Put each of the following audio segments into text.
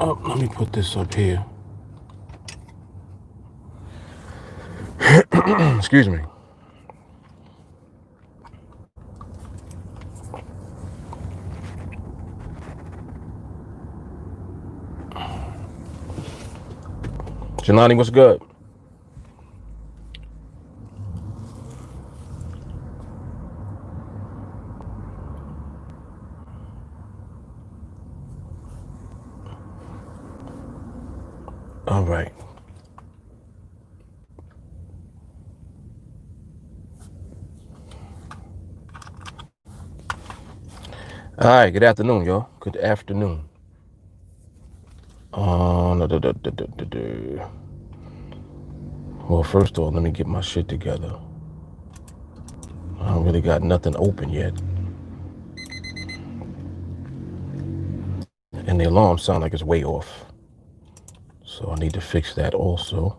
Oh, let me put this up here. Excuse me. Jelani, what's good? All right. All right. Good afternoon, y'all. Good afternoon. Well, first of all, let me get my shit together. I don't really got nothing open yet. And the alarm sounds like it's way off. So I need to fix that also.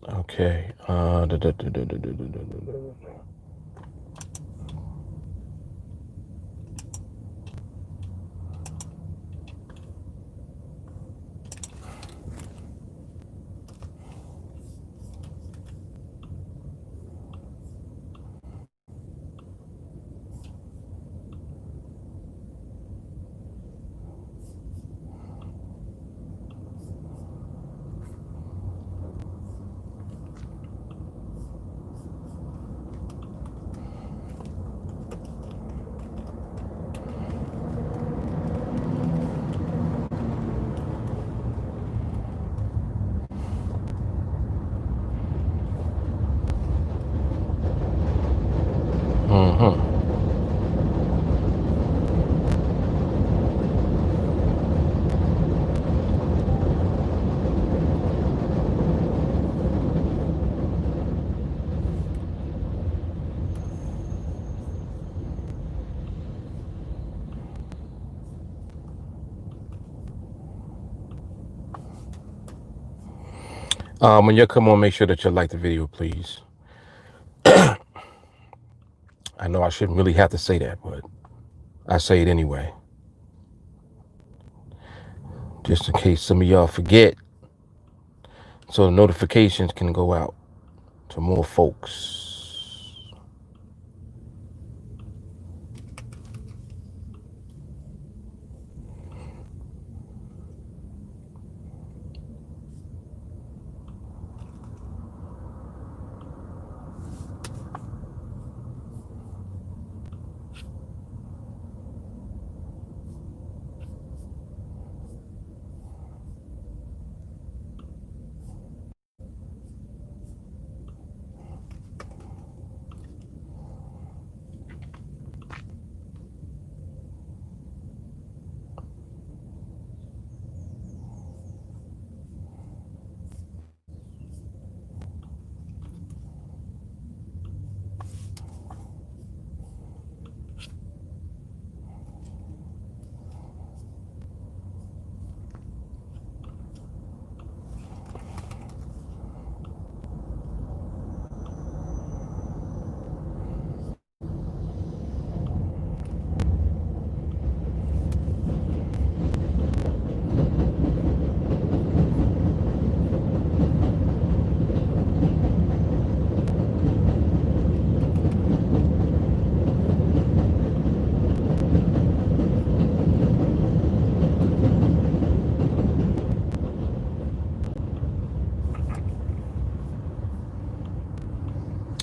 Okay. When you come on, make sure that you like the video, please. I know I shouldn't really have to say that, but I say it anyway. Just in case some of y'all forget, so the notifications can go out to more folks.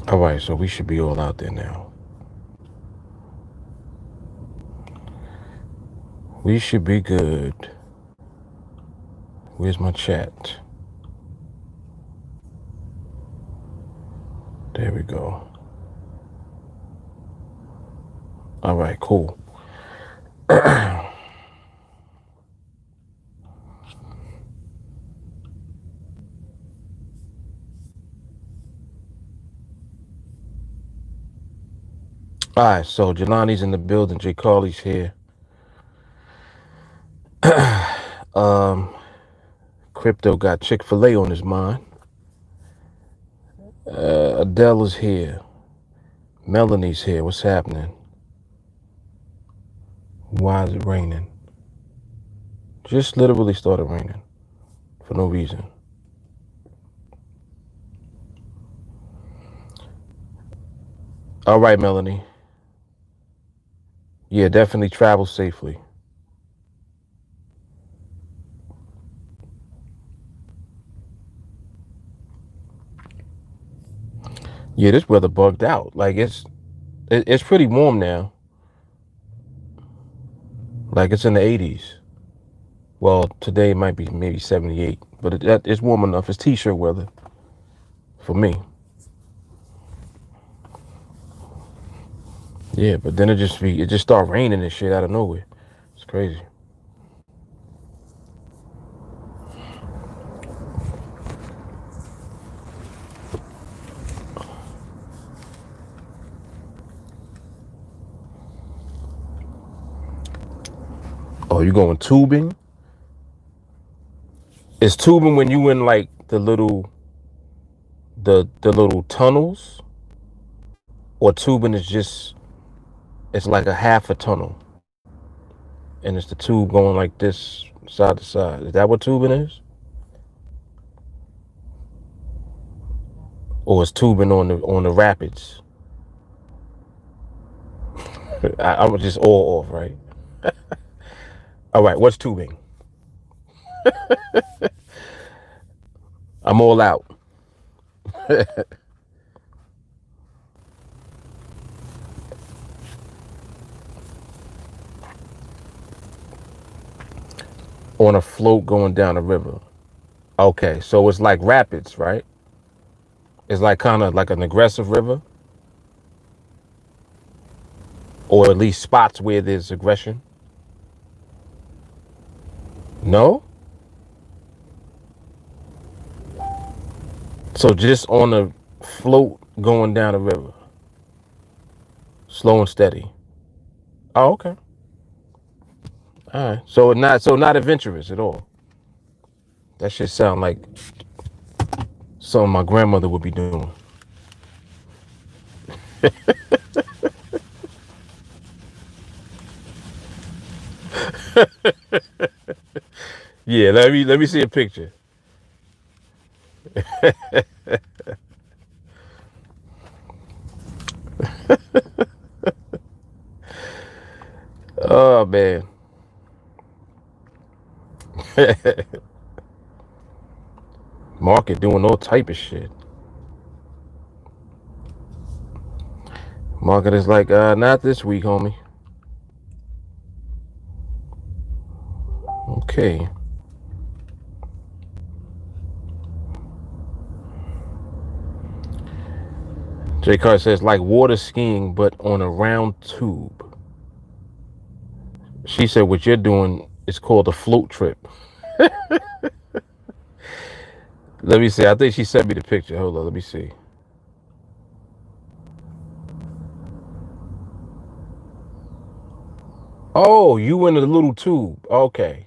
All right, so we should be all out there now. We should be good. Where's my chat? There we go. All right, cool. All right, so Jelani's in the building. Jay Carly's here. Crypto got Chick-fil-A on his mind. Adele is here. Melanie's here. What's happening? Why is it raining? Just literally started raining for no reason. All right, Melanie. Yeah, definitely travel safely. Yeah, this weather bugged out. Like it's pretty warm now. Like it's in the 80s. Well, today it might be maybe 78, but it's warm enough. It's t-shirt weather for me. Yeah, but then it just start raining and shit out of nowhere. It's crazy. Oh, you going tubing? Is tubing when you in like the little tunnels, or tubing is just it's like a half a tunnel, and it's the tube going like this side to side. Is that what tubing is? Or is tubing on the rapids? I'm just all off, right? All right, what's tubing? I'm all out. On a float going down a river. Okay, so it's like rapids, right? It's like kind of like an aggressive river, or at least spots where there's aggression. No? So just on a float going down a river, slow and steady. Oh, okay. All right. So not adventurous at all. That shit sound like something my grandmother would be doing. Yeah, let me see a picture. Oh man. Market doing all type of shit. Market is like, not this week, homie. Okay. J Car says like water skiing but on a round tube. She said what you're doing is called a float trip. Let me see. I think she sent me the picture. Hold on, let me see. Oh, you in a little tube. Okay.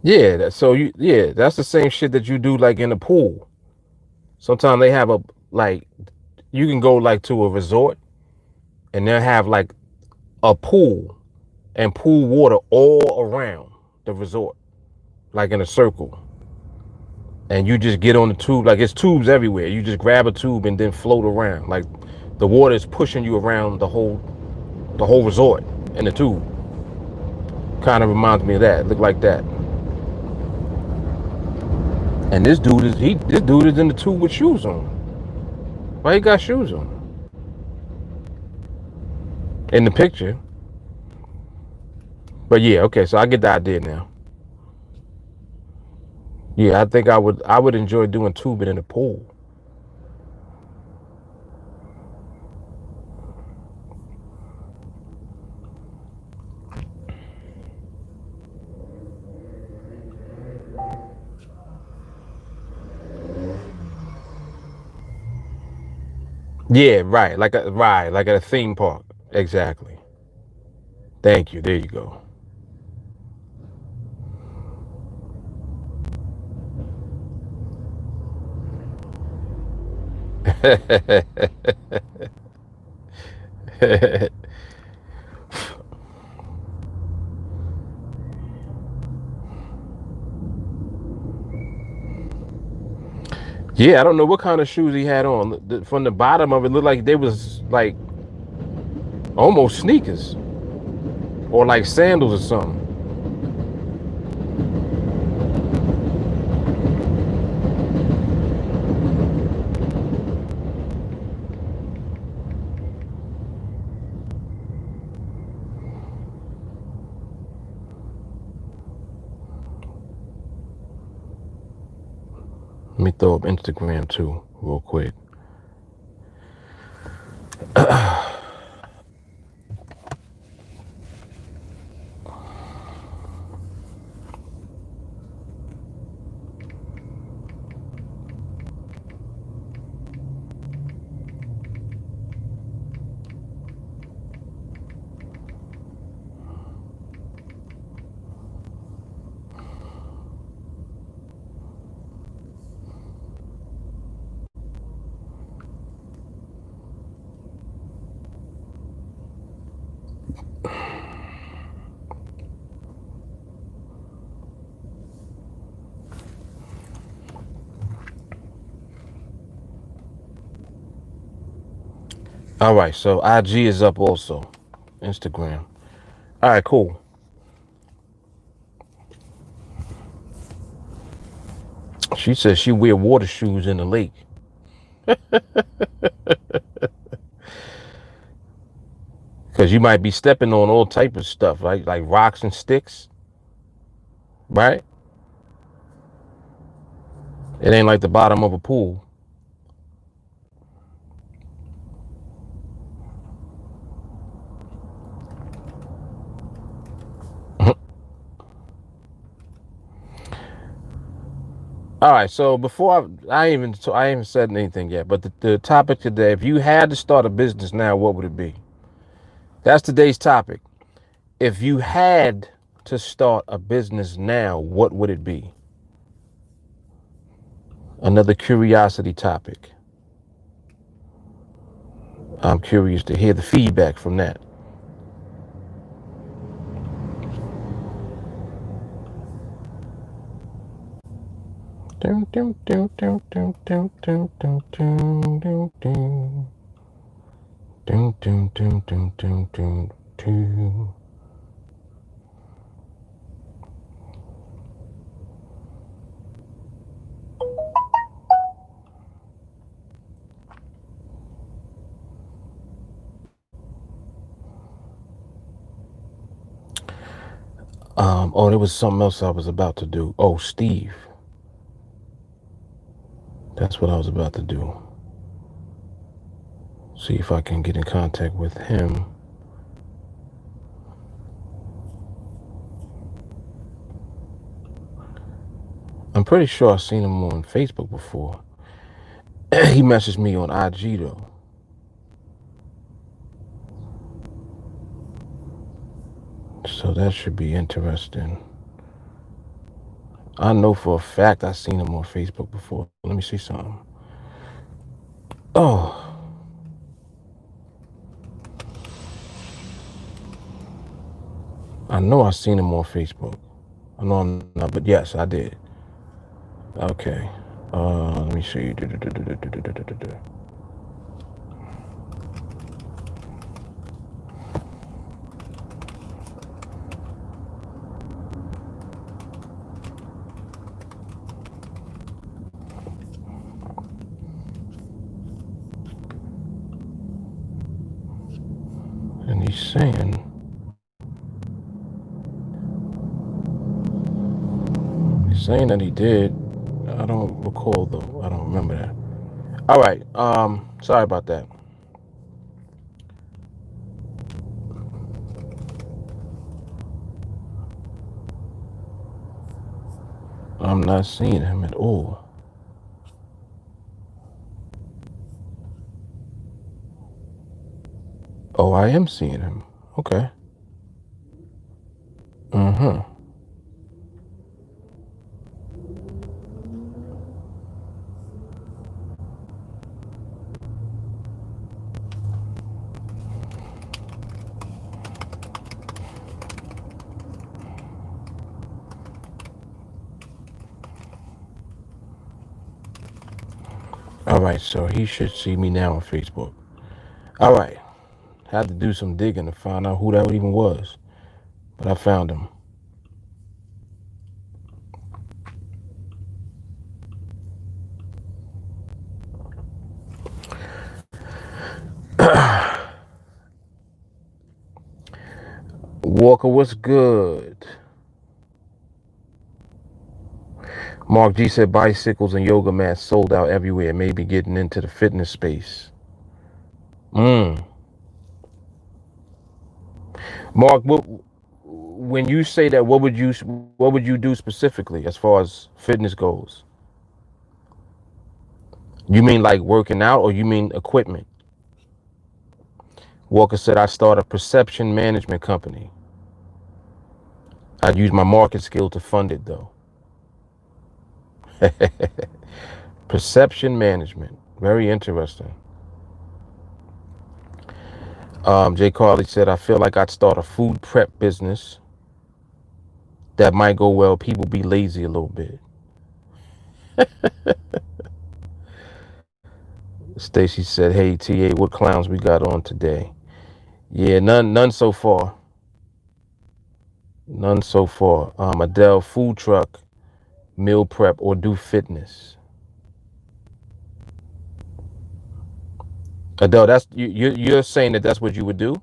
Yeah, that's the same shit that you do like in the pool. Sometimes they have a like you can go like to a resort and they'll have like a pool and pool water all around the resort, like in a circle. And you just get on the tube, like it's tubes everywhere. You just grab a tube and then float around. Like the water is pushing you around the whole resort in the tube. Kind of reminds me of that. Look like that. And this dude is in the tube with shoes on. Why he got shoes on? In the picture. But yeah, okay, so I get the idea now. Yeah, I think I would enjoy doing tubing in the pool. Yeah, right. Like at a theme park. Exactly. Thank you. There you go. Yeah, I don't know what kind of shoes he had on. From the bottom of it, looked like they was like almost sneakers or like sandals or something. Let me throw up Instagram too, real quick. All right, so IG is up also. Instagram. All right, cool. She says she wear water shoes in the lake. Because you might be stepping on all type of stuff, like rocks and sticks, right? It ain't like the bottom of a pool. All right, so before I ain't even said anything yet, but the topic today, if you had to start a business now, what would it be? That's today's topic. If you had to start a business now, what would it be? Another curiosity topic. I'm curious to hear the feedback from that. Oh, there was something else I was about to do. Oh, Steve. That's what I was about to do. See if I can get in contact with him. I'm pretty sure I've seen him on Facebook before. He messaged me on IG though. So that should be interesting. I know for a fact I've seen him on Facebook before. Let me see something. Oh. I know I've seen him on Facebook. I know I'm not, but yes, I did. Okay. Let me see. And he's saying that he did. I don't recall though. I don't remember that. All right. Sorry about that. I'm not seeing him at all. Oh, I am seeing him. Okay. Mm-hmm. All right, so he should see me now on Facebook. All right. Had to do some digging to find out who that even was, but I found him. Walker, what's good? Mark G said bicycles and yoga mats sold out everywhere. Maybe getting into the fitness space. Mark, when you say that, what would you do specifically as far as fitness goes? You mean like working out, or you mean equipment? Walker said, I start a perception management company. I'd use my market skill to fund it though. Perception management. Very interesting. Jay Carley said, I feel like I'd start a food prep business. That might go well. People be lazy a little bit. Stacy said, hey, TA, what clowns we got on today? Yeah, none so far. None so far. Adele, food truck, meal prep, or do fitness. Adele, that's you're saying that's what you would do?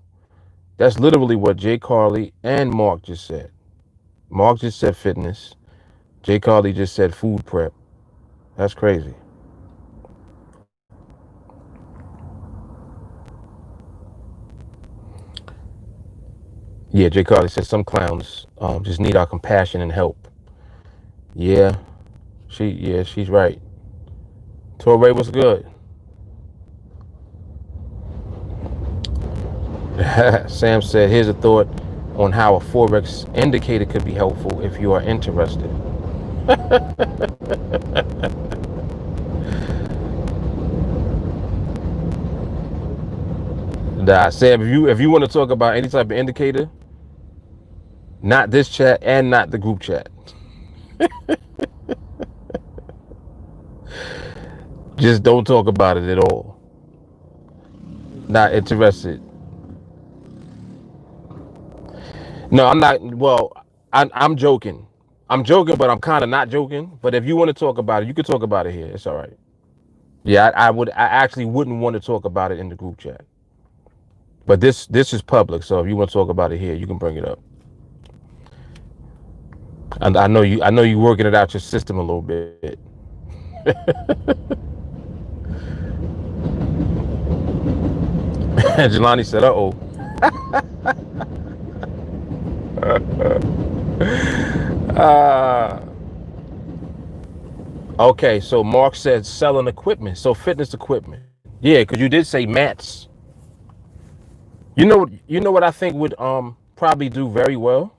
That's literally what Jay Carley and Mark just said. Mark just said fitness. Jay Carley just said food prep. That's crazy. Yeah, Jay Carley said some clowns just need our compassion and help. Yeah, she's right. Torrey, what's good? Sam said, here's a thought on how a Forex indicator could be helpful if you are interested. Nah, Sam, if you want to talk about any type of indicator, not this chat and not the group chat. Just don't talk about it at all. Not interested. No, I'm not. Well, I'm joking. I'm joking, but I'm kind of not joking. But if you want to talk about it, you can talk about it here. It's all right. Yeah, I would. I actually wouldn't want to talk about it in the group chat. But this is public, so if you want to talk about it here, you can bring it up. And I know you working it out your system a little bit. Jelani said, "Uh-oh." Okay, so Mark said selling equipment, so fitness equipment. Yeah, because you did say mats. You know what I think would probably do very well,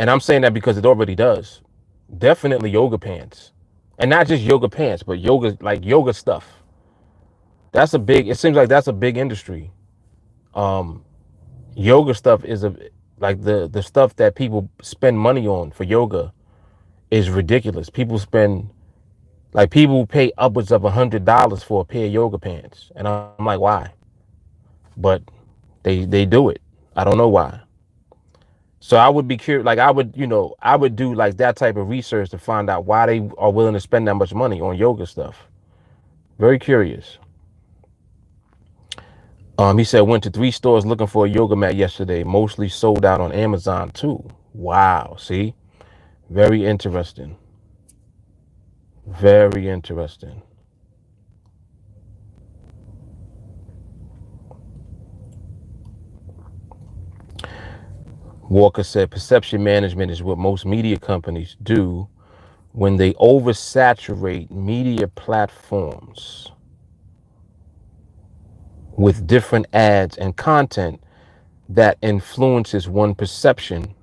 and I'm saying that because it already does. Definitely yoga pants, and not just yoga pants, but yoga stuff. That's a big. It seems like that's a big industry. Yoga stuff is like the stuff that people spend money on for yoga is ridiculous. People pay upwards of $100 for a pair of yoga pants, and I'm like, why? But they do it. I don't know why. So I would be curious. Like I would do like that type of research to find out why they are willing to spend that much money on yoga stuff. Very curious. He said went to 3 stores looking for a yoga mat yesterday. Mostly sold out on Amazon too. Wow. See, very interesting. Very interesting. Walker said perception management is what most media companies do when they oversaturate media platforms with different ads and content that influences one perception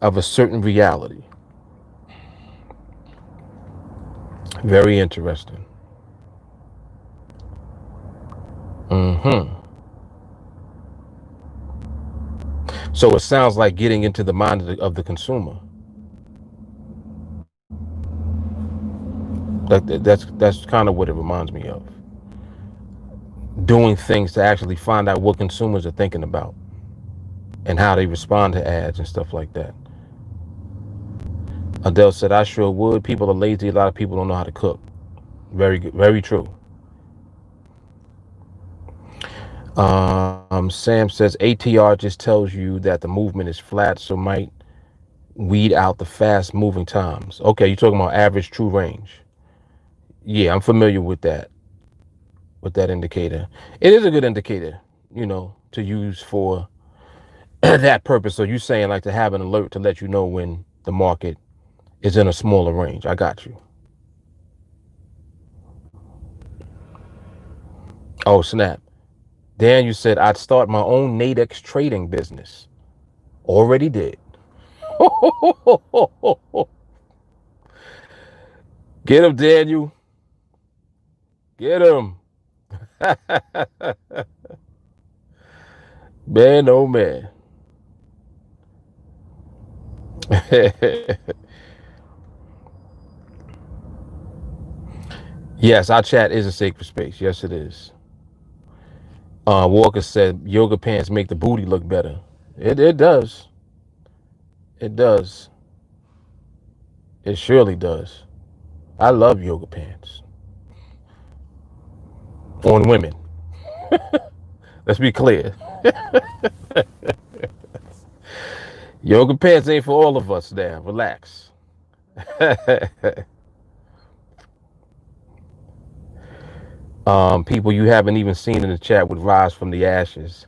of a certain reality. Very interesting. So it sounds like getting into the mind of the consumer. That's kind of what it reminds me of. Doing things to actually find out what consumers are thinking about and how they respond to ads and stuff like that. Adele said, I sure would. People are lazy. A lot of people don't know how to cook. Very good. Very true. Sam says, ATR just tells you that the movement is flat, so might weed out the fast moving times. Okay, you're talking about average true range. Yeah, I'm familiar with that indicator. It is a good indicator, to use for that purpose. So you're saying like to have an alert to let you know when the market is in a smaller range. I got you. Oh, snap. Dan, you said I'd start my own NADEX trading business. Already did. Get him, Daniel. Get him. Man, oh man. Yes, our chat is a sacred space. Yes, it is. Walker said yoga pants make the booty look better. It does. It does. It surely does. I love yoga pants. On women. Let's be clear. Yoga pants ain't for all of us now. Relax. People you haven't even seen in the chat would rise from the ashes.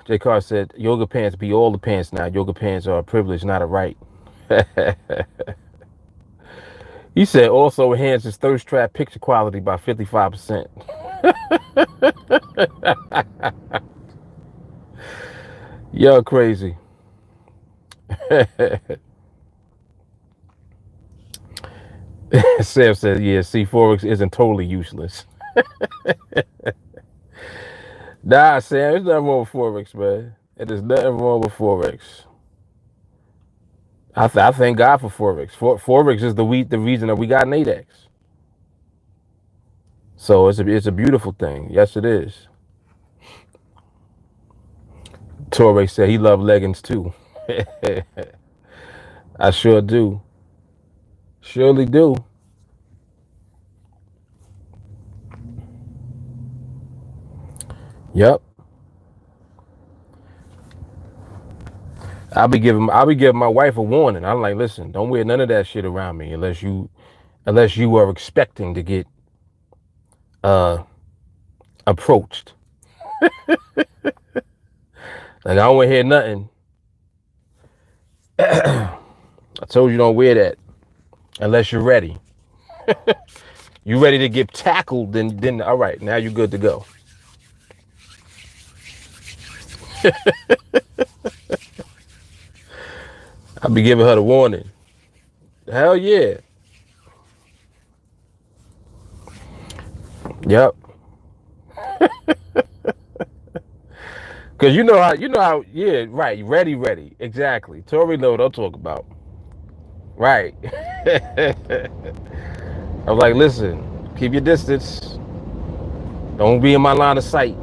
J. Carr said, yoga pants be all the pants now. Yoga pants are a privilege, not a right. He said also enhances thirst trap picture quality by 55%. Y'all crazy. Sam said, yeah, see, Forex isn't totally useless. Nah, Sam, there's nothing wrong with Forex, man. There's nothing wrong with Forex. I thank God for Forex. Forex is the reason that we got NADEX. So it's a beautiful thing. Yes, it is. Torre said he loved leggings too. I sure do. Surely do. Yep. I'll be giving my wife a warning. I'm like, listen, don't wear none of that shit around me unless you are expecting to get approached. Like, I don't want to hear nothing. I told you don't wear that unless you're ready. You ready to get tackled, then all right, now you're good to go. I'll be giving her the warning. Hell yeah. Yep. Cause you know how, yeah, right, ready. Exactly. Tori know what I'm talking about. Right. I was like, listen, keep your distance. Don't be in my line of sight.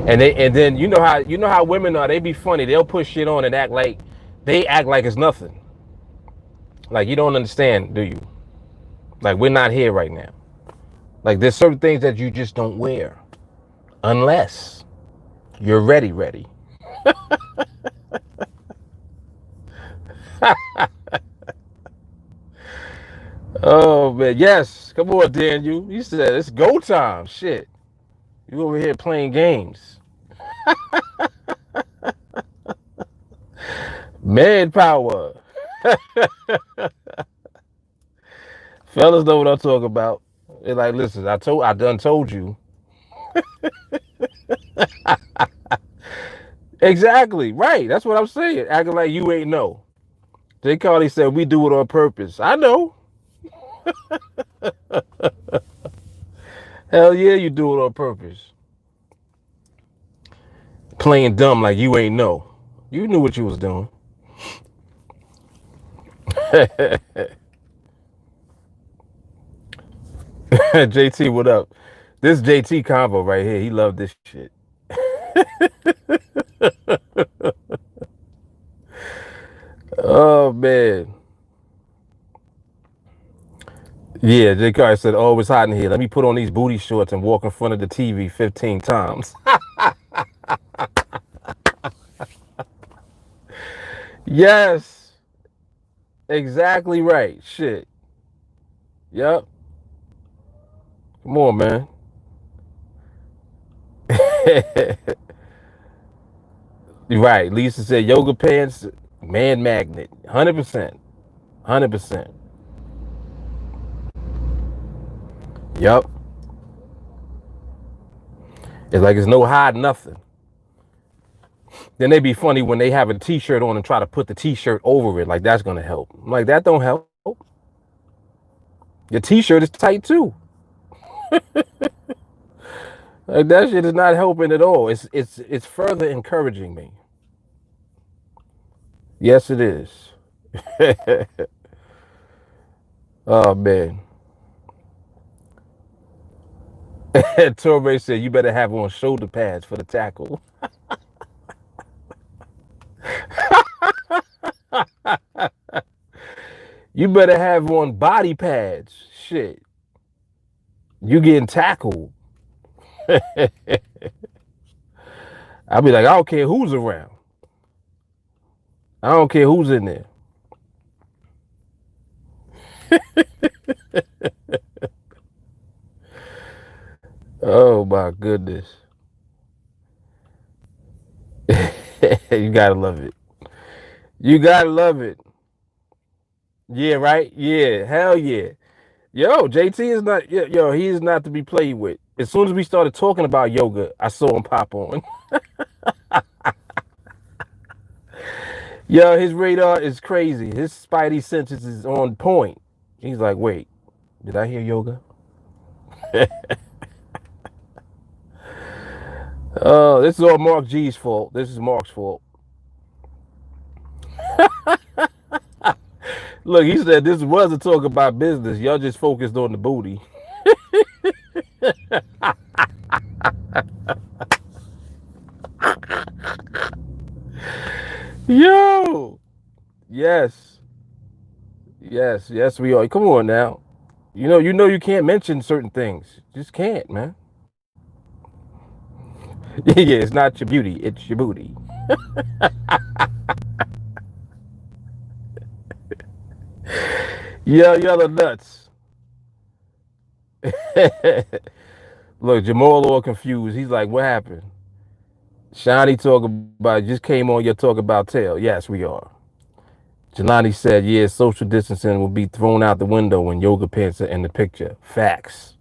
And then you know how women are, they be funny. They'll put shit on and act like it's nothing. Like, you don't understand, do you? Like, we're not here right now. Like, there's certain things that you just don't wear unless you're ready. Oh man, yes. Come on, Dan. You said it's go time. Shit. You over here playing games. Manpower. Fellas know what I'm talking about. They're like, listen, I done told you. Exactly. Right. That's what I'm saying. Acting like you ain't know. Jay Carly said we do it on purpose. I know. Hell yeah, you do it on purpose. Playing dumb like you ain't know. You knew what you was doing. JT, what up? This JT convo right here, he loved this shit. Oh man. Yeah, J. Carter said, oh, it's hot in here. Let me put on these booty shorts and walk in front of the TV 15 times. Yes. Exactly right. Shit. Yep. Come on, man. Right. Lisa said yoga pants, man magnet. 100%. 100%. Yep. It's like it's no hide nothing. Then they be funny when they have a t-shirt on and try to put the t-shirt over it. Like that's gonna help. I'm like, that don't help. Your t-shirt is tight too. Like that shit is not helping at all. It's further encouraging me. Yes, it is. Oh man. Torbe said you better have on shoulder pads for the tackle. You better have on body pads. Shit. You getting tackled. I'll be like, I don't care who's around. I don't care who's in there. Oh my goodness. You gotta love it. You gotta love it. Yeah, right? Yeah, hell yeah. Yo, JT is not, yo, he is not to be played with. As soon as we started talking about yoga, I saw him pop on. Yo, his radar is crazy. His spidey senses is on point. He's like, wait, did I hear yoga? Oh, this is all Mark G's fault. This is Mark's fault. Look, he said this was a talk about business. Y'all just focused on the booty. Yo, yes, yes, we are. Come on now. You know, you can't mention certain things. Just can't, man. Yeah, it's not your beauty, it's your booty. Yeah, y'all are nuts. Look, Jamal all confused. He's like, what happened? Shiny talk about just came on your talk about tail. Yes, we are. Jelani said, yeah, social distancing will be thrown out the window when yoga pants are in the picture. Facts.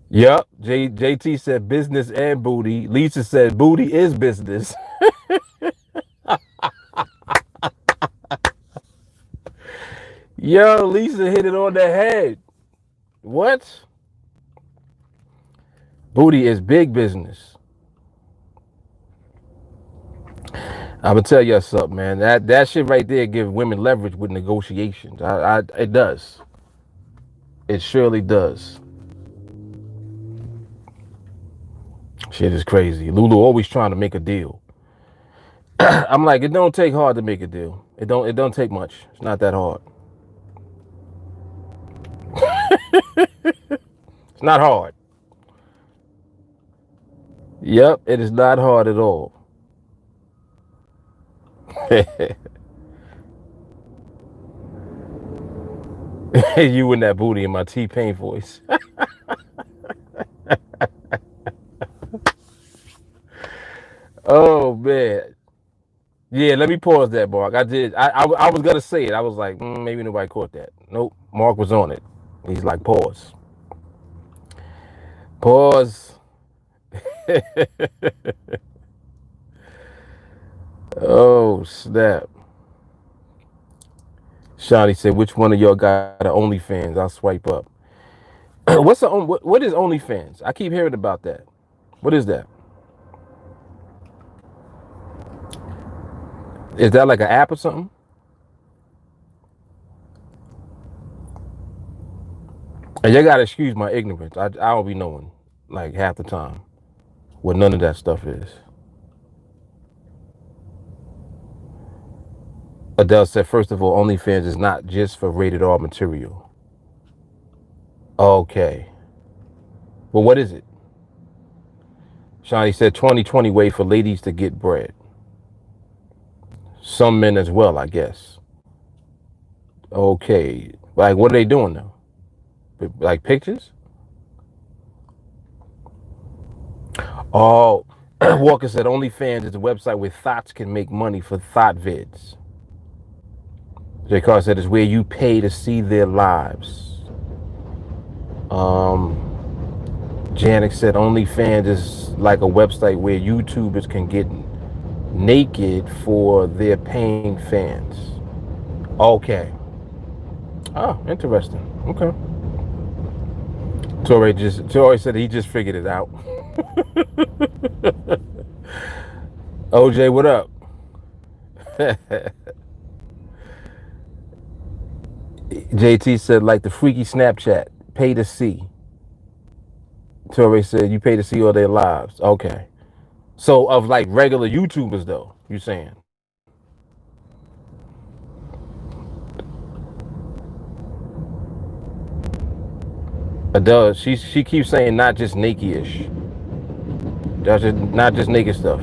Yup. JT said business and booty. Lisa said booty is business. Yo, Lisa hit it on the head. What? Booty is big business. I'm gonna tell you something, man. That shit right there give women leverage with negotiations. It does. It surely does. Shit is crazy. Lulu always trying to make a deal. I'm like, it don't take hard to make a deal. It don't take much. It's not that hard. It's not hard. Yep, it is not hard at all. You and that booty in my T-Pain voice. Oh man. Yeah, let me pause that, Mark. I did. I was gonna say it. I was like, maybe nobody caught that. Nope. Mark was on it. He's like, pause. Pause. Oh snap. Shawnee said, which one of y'all got an OnlyFans? I'll swipe up. What is OnlyFans? I keep hearing about that. What is that? Is that like an app or something? And you gotta excuse my ignorance. I don't be knowing like half the time what none of that stuff is. Adele said, first of all, OnlyFans is not just for rated R material. Okay. Well, what is it? Shawnee said 2020 way for ladies to get bread. Some men as well, I guess. Okay. Like, what are they doing though? Like pictures? Oh, Walker said OnlyFans is a website where thoughts can make money for thought vids. J. Carr said it's where you pay to see their lives. Janik said OnlyFans is like a website where YouTubers can get naked for their paying fans. Okay. Oh, interesting. Okay. Torre said he just figured it out. OJ, what up? JT said like the freaky Snapchat, pay to see. Torre said you pay to see all their lives. Okay. So of like regular YouTubers though, you saying? Adele, she keeps saying not just naked-ish. That's just, not just naked stuff.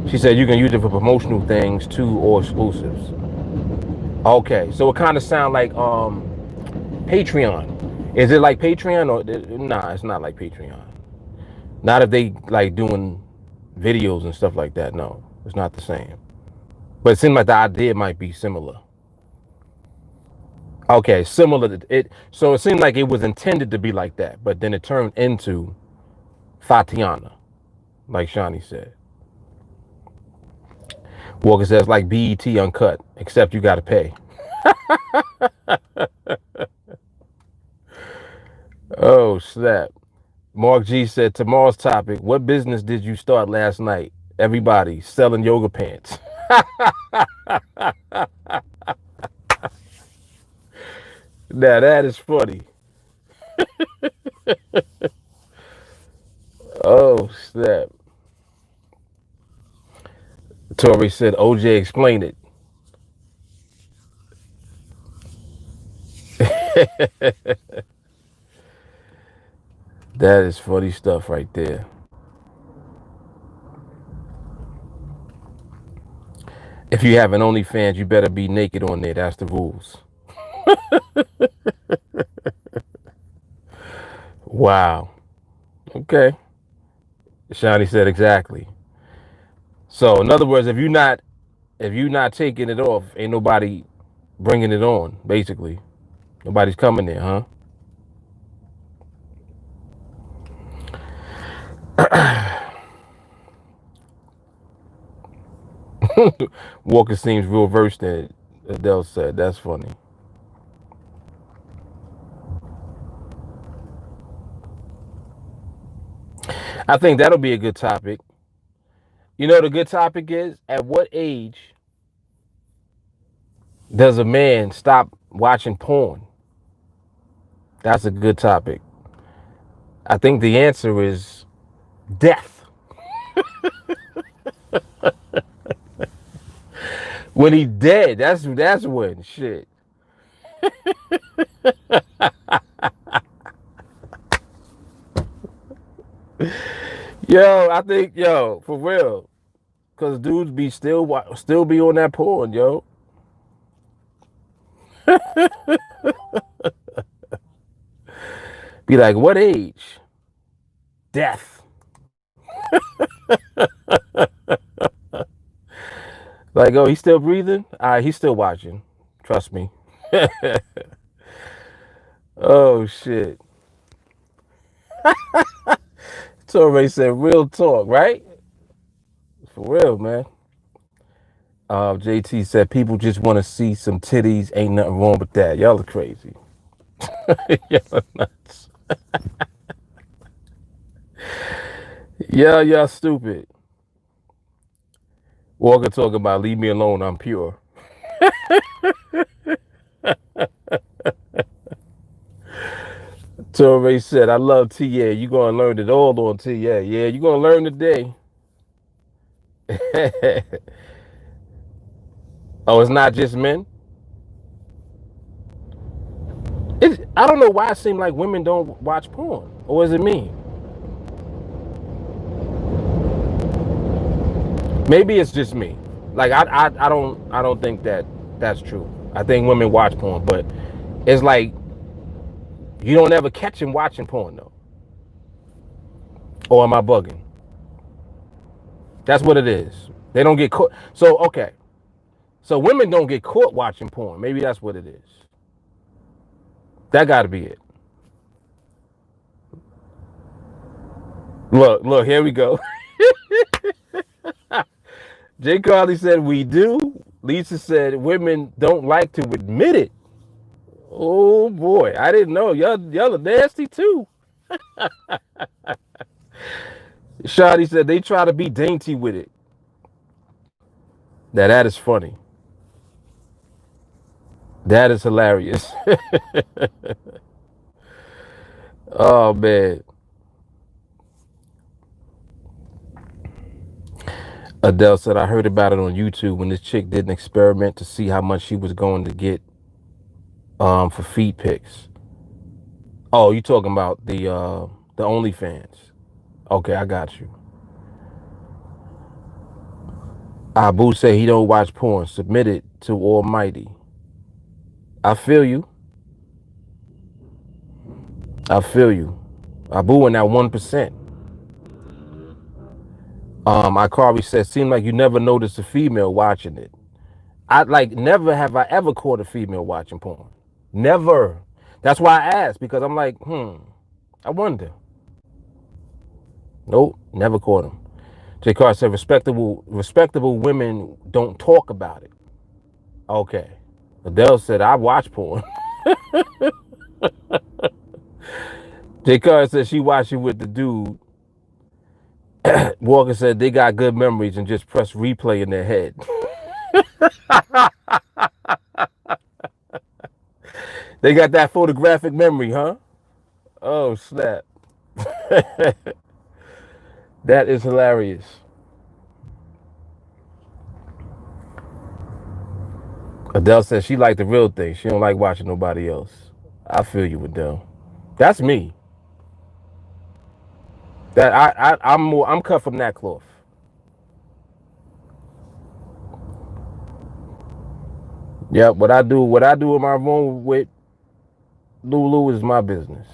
She said you can use it for promotional things too or exclusives. Okay, so it kind of sounds like Patreon. Is it like Patreon or nah? It's not like Patreon. Not if they like doing videos and stuff like that. No, it's not the same. But it seems like the idea might be similar. Okay, similar to it. So it seemed like it was intended to be like that, but then it turned into Tatiana, like Shawnee said. Walker says like BET Uncut, except you got to pay. Oh snap! Mark G said tomorrow's topic: what business did you start last night? Everybody selling yoga pants. Now that is funny. Oh snap! Tori said OJ explain it. That is funny stuff right there. If you have an OnlyFans, you better be naked on there. That's the rules. Wow. Okay. Shawnee said exactly. So in other words, if you're not taking it off, ain't nobody bringing it on. Basically, nobody's coming there, huh? Walker seems real versed in it, Adele said. That's funny. I think that'll be a good topic. You know, the good topic is at what age does a man stop watching porn? That's a good topic. I think the answer is death. When he's dead, that's when shit. Yo, I think for real, cause dudes be still be on that porn, yo. Be like, what age? Death. Like, oh, he's still breathing? He's still watching. Trust me. Oh shit. Torre said real talk, right? For real, man. JT said people just want to see some titties. Ain't nothing wrong with that. Y'all are crazy. Y'all are nuts. Yeah, yeah, stupid. Walker talking about leave me alone, I'm pure. Torre said, I love TA. You gonna learn it all on TA. Yeah, you gonna learn today. Oh, it's not just men? I don't know why it seems like women don't watch porn. Or is it me? Maybe it's just me. Like I don't think that that's true. I think women watch porn, but it's like you don't ever catch them watching porn though. Or am I bugging? That's what it is. They don't get caught. So okay. So women don't get caught watching porn. Maybe that's what it is. That got to be it. Look, here we go. Jay Carly said we do. Lisa said women don't like to admit it. Oh boy, I didn't know. Y'all are nasty too. Shadi said they try to be dainty with it. Now that is funny. That is hilarious. Oh man. Adele said I heard about it on YouTube when this chick did an experiment to see how much she was going to get for feed pics. Oh, you talking about the OnlyFans? Okay, I got you. Abu said he don't watch porn. Submit it to Almighty. I feel you. I feel you. Abu in that 1%. Ikari said, seemed like you never noticed a female watching it. I like never have I ever caught a female watching porn. Never. That's why I asked, because I'm like, I wonder. Nope, never caught them. J. Carr said respectable women don't talk about it. Okay. Adele said I watch porn. J. Carr said she watched it with the dude. Walker said they got good memories and just press replay in their head. They got that photographic memory, huh? Oh, snap. That is hilarious. Adele says she like the real thing. She don't like watching nobody else. I feel you, Adele. That's me. That I'm cut from that cloth. Yeah, what I do in my room with Lulu is my business.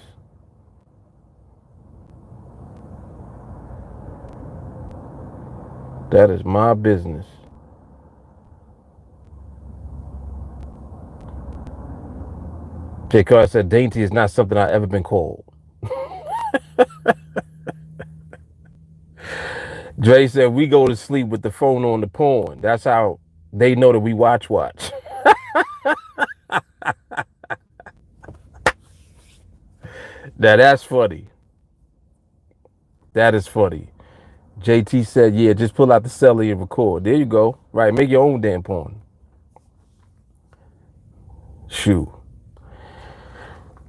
That is my business. J. Carr said dainty is not something I've ever been called. Dre said we go to sleep with the phone on the porn. That's how they know that we watch. Now that's funny. That is funny. JT said, yeah, just pull out the celly and record. There you go. Right, make your own damn porn. Shoo.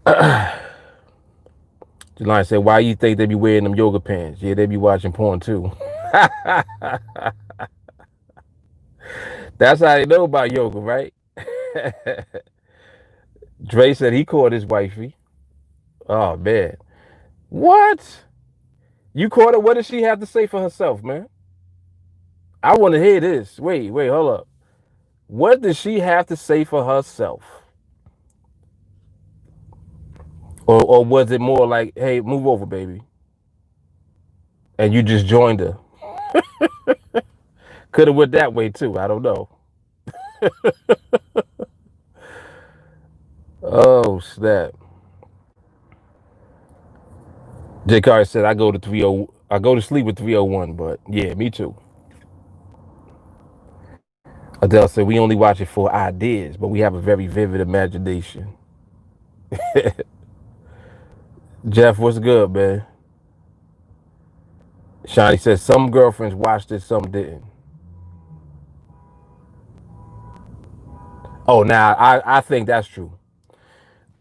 Jelani said, why you think they be wearing them yoga pants? Yeah, they be watching porn too. That's how they know about yoga, right? Dre said he caught his wifey. Oh, man. What? You caught her? What does she have to say for herself, man? I want to hear this. Wait, hold up. What does she have to say for herself? Or was it more like, hey, move over, baby? And you just joined her? Could have went that way too. I don't know. Oh, snap. J. Carr said I go to sleep with 301, but yeah, me too. Adele said we only watch it for ideas, but we have a very vivid imagination. Jeff, what's good, man? Shani says some girlfriends watched it, some didn't. Oh, now I think that's true.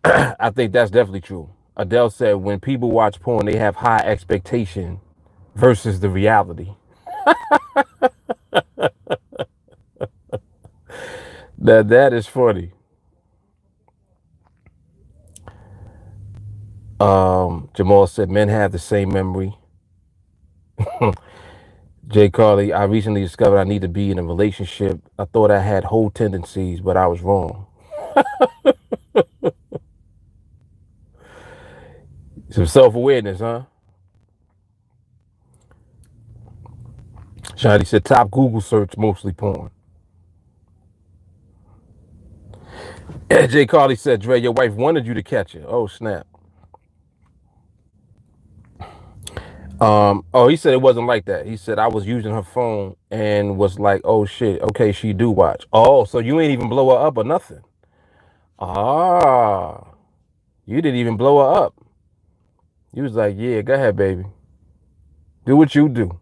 I think that's definitely true. Adele said when people watch porn, they have high expectation versus the reality. That is funny. Jamal said men have the same memory. Jay Carly, I recently discovered I need to be in a relationship. I thought I had whole tendencies, but I was wrong. Some self-awareness, huh? Shadi said top Google search mostly porn. Jay Carly said, Dre, your wife wanted you to catch it. Oh, snap. He said it wasn't like that. He said I was using her phone and was like, oh shit, okay, she do watch. Oh, so you ain't even blow her up or nothing. Ah, you didn't even blow her up. You was like, yeah, go ahead, baby. Do what you do.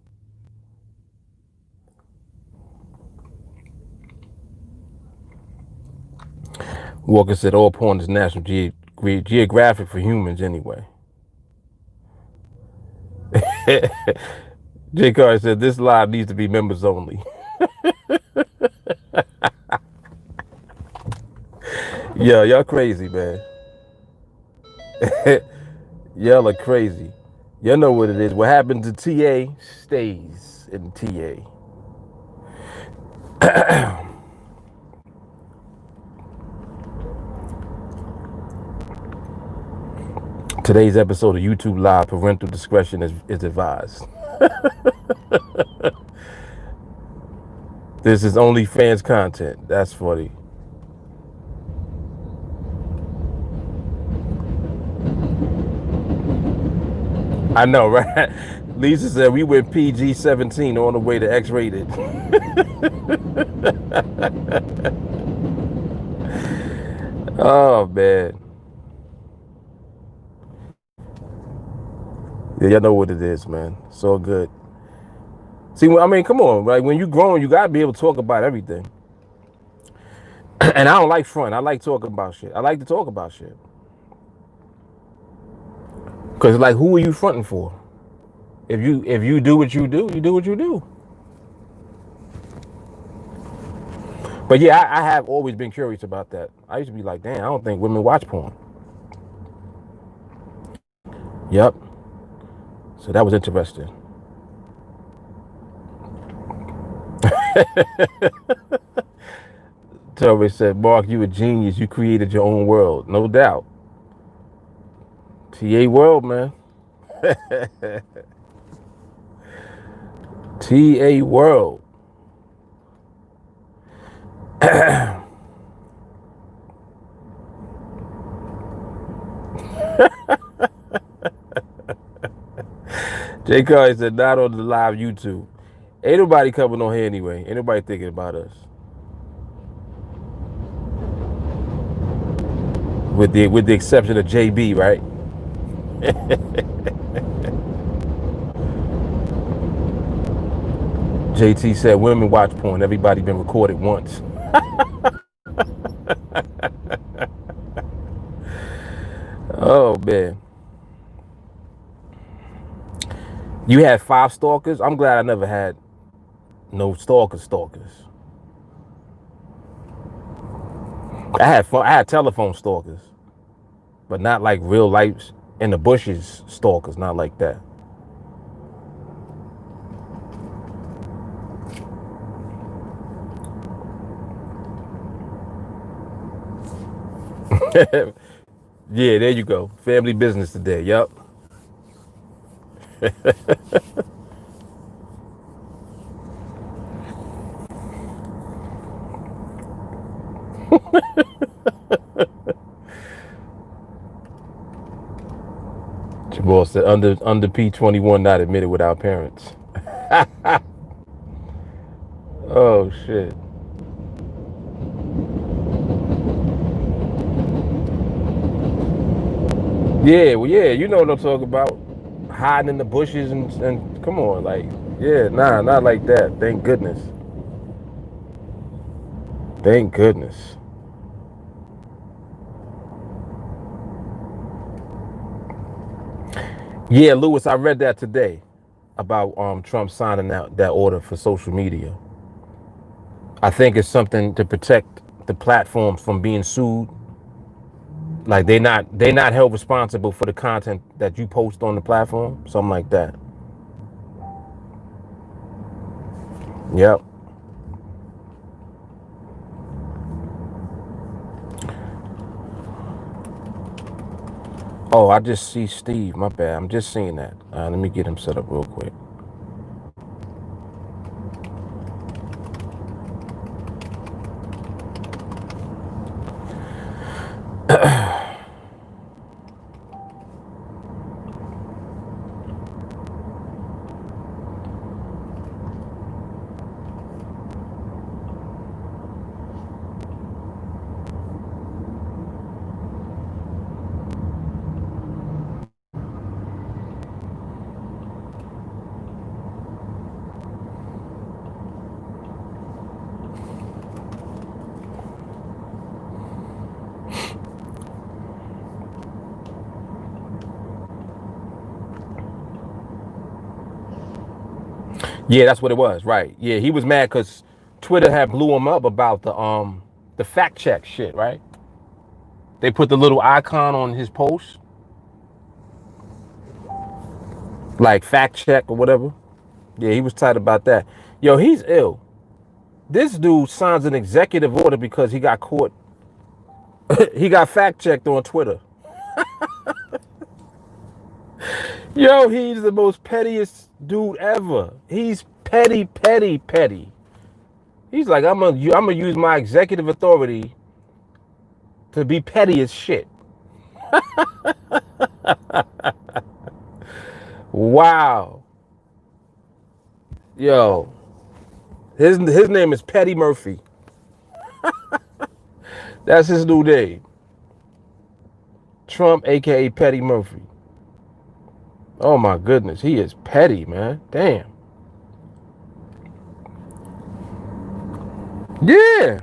Walker said all porn is National Geographic for humans anyway. J. Carter said this live needs to be members only. Yeah, y'all crazy, man. Y'all are crazy. Y'all know what it is. What happened to TA stays in TA. Today's episode of YouTube Live, parental discretion is advised. This is only fans content. That's funny. I know, right? Lisa said we went PG-17 on the way to X-rated. Oh, man. Yeah, y'all know what it is, man. So good. See, I mean, come on. Like, when you grown, you got to be able to talk about everything. And I don't like front. I like talking about shit. I like to talk about shit. Because, like, who are you fronting for? If you do what you do, you do what you do. But yeah, I have always been curious about that. I used to be like, damn, I don't think women watch porn. Yep. So that was interesting. Toby said, Mark, you a genius. You created your own world. No doubt. TA world, man. TA world. Jay Carly said, not on the live YouTube. Ain't nobody coming on here anyway. Ain't nobody thinking about us. With the exception of JB, right? JT said, women watch porn. Everybody been recorded once. Oh, man. You had 5 stalkers? I'm glad I never had no stalkers. I had telephone stalkers, but not like real life in the bushes stalkers, not like that. Yeah, there you go. Family business today. Yep. Jamal said under P21 not admitted without parents. Oh shit. Yeah, well, yeah, you know what I'm talking about. hiding in the bushes and come on, like, yeah, nah, not like that. Thank goodness. Thank goodness. Yeah, Lewis, I read that today about Trump signing that order for social media. I think it's something to protect the platforms from being sued. Like they not held responsible for the content that you post on the platform, something like that. Yep. Oh, I just see Steve. My bad. I'm just seeing that. Let me get him set up real quick. Yeah, that's what it was. Right. Yeah, he was mad because Twitter had blew him up about the fact check shit. Right. They put the little icon on his post, like fact check or whatever. Yeah, he was tight about that. Yo, he's ill. This dude signs an executive order because he got caught. He got fact checked on Twitter. Yo, he's the most pettiest dude ever. He's petty, petty, petty. He's like, I'm gonna use my executive authority to be petty as shit. Wow. Yo, his name is Petty Murphy. That's his new name. Trump, aka Petty Murphy. Oh my goodness, he is petty, man. Damn. Yeah.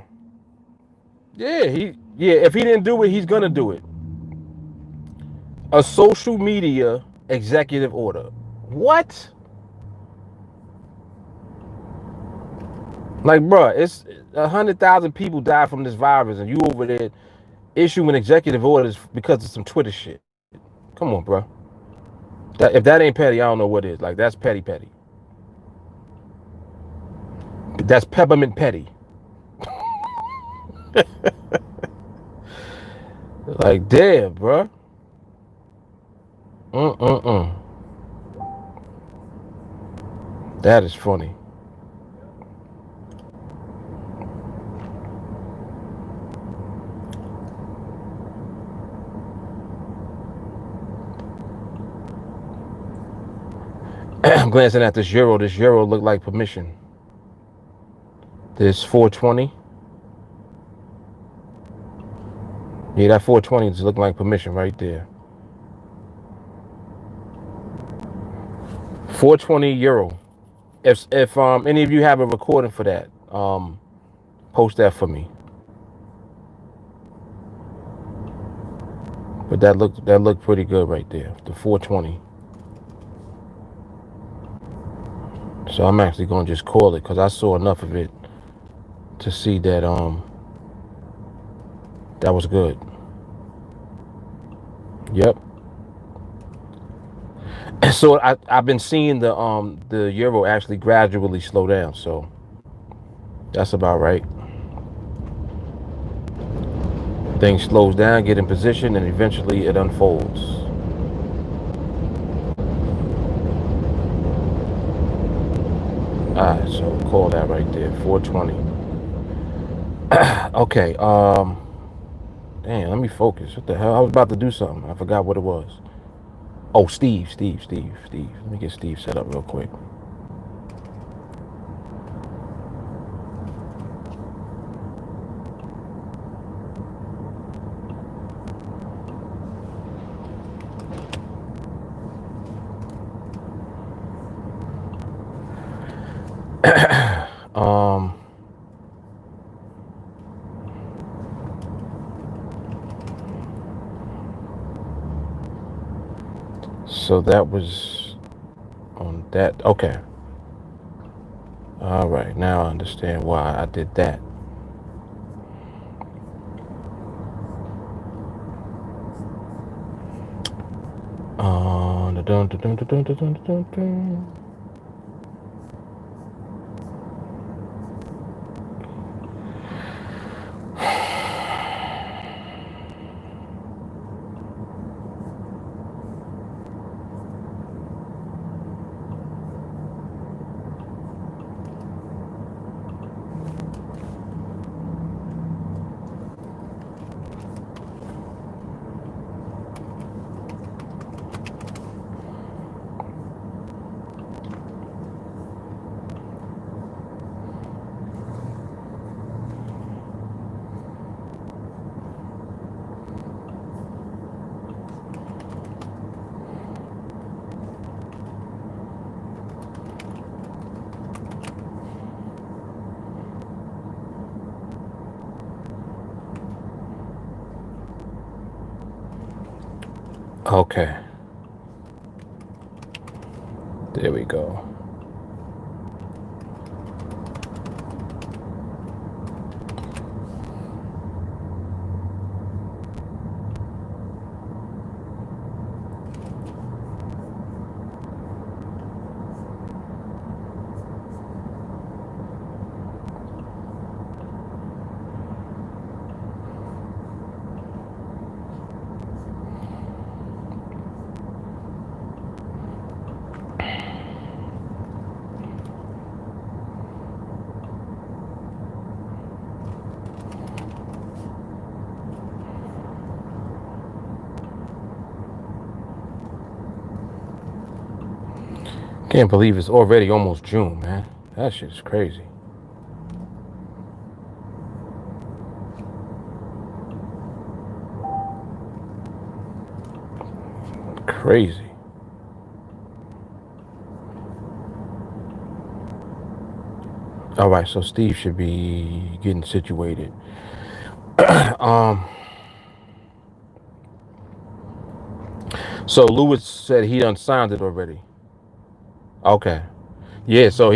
Yeah, if he didn't do it, he's gonna do it. A social media executive order. What? Like, bro, it's 100,000 people died from this virus, and you over there issuing executive orders because of some Twitter shit. Come on, bro. If that ain't petty, I don't know what is. Like, that's petty, petty. That's peppermint petty. Like, damn, bro. Mm-mm-mm. That is funny. I'm glancing at this euro. This euro looked like permission. This 420. Yeah, that 420 is looking like permission right there. 420 euro. If any of you have a recording for that, post that for me. But that looked pretty good right there. The 420. So I'm actually gonna just call it because I saw enough of it to see that that was good. Yep. So I've been seeing the euro actually gradually slow down, so that's about right. Thing slows down, get in position, and eventually it unfolds. Alright, so call that right there, 420. Okay, damn, let me focus. What the hell? I was about to do something. I forgot what it was. Oh, Steve. Let me get Steve set up real quick. Um, so that was on that. Okay. All right. Now I understand why I did that. Dun, dun, dun, dun, dun, dun, dun, dun, dun. Okay. There we go. Can't believe it's already almost June, man. That shit is crazy. Crazy. All right, so Steve should be getting situated. So Lewis said he done signed it already. Okay. Yeah, so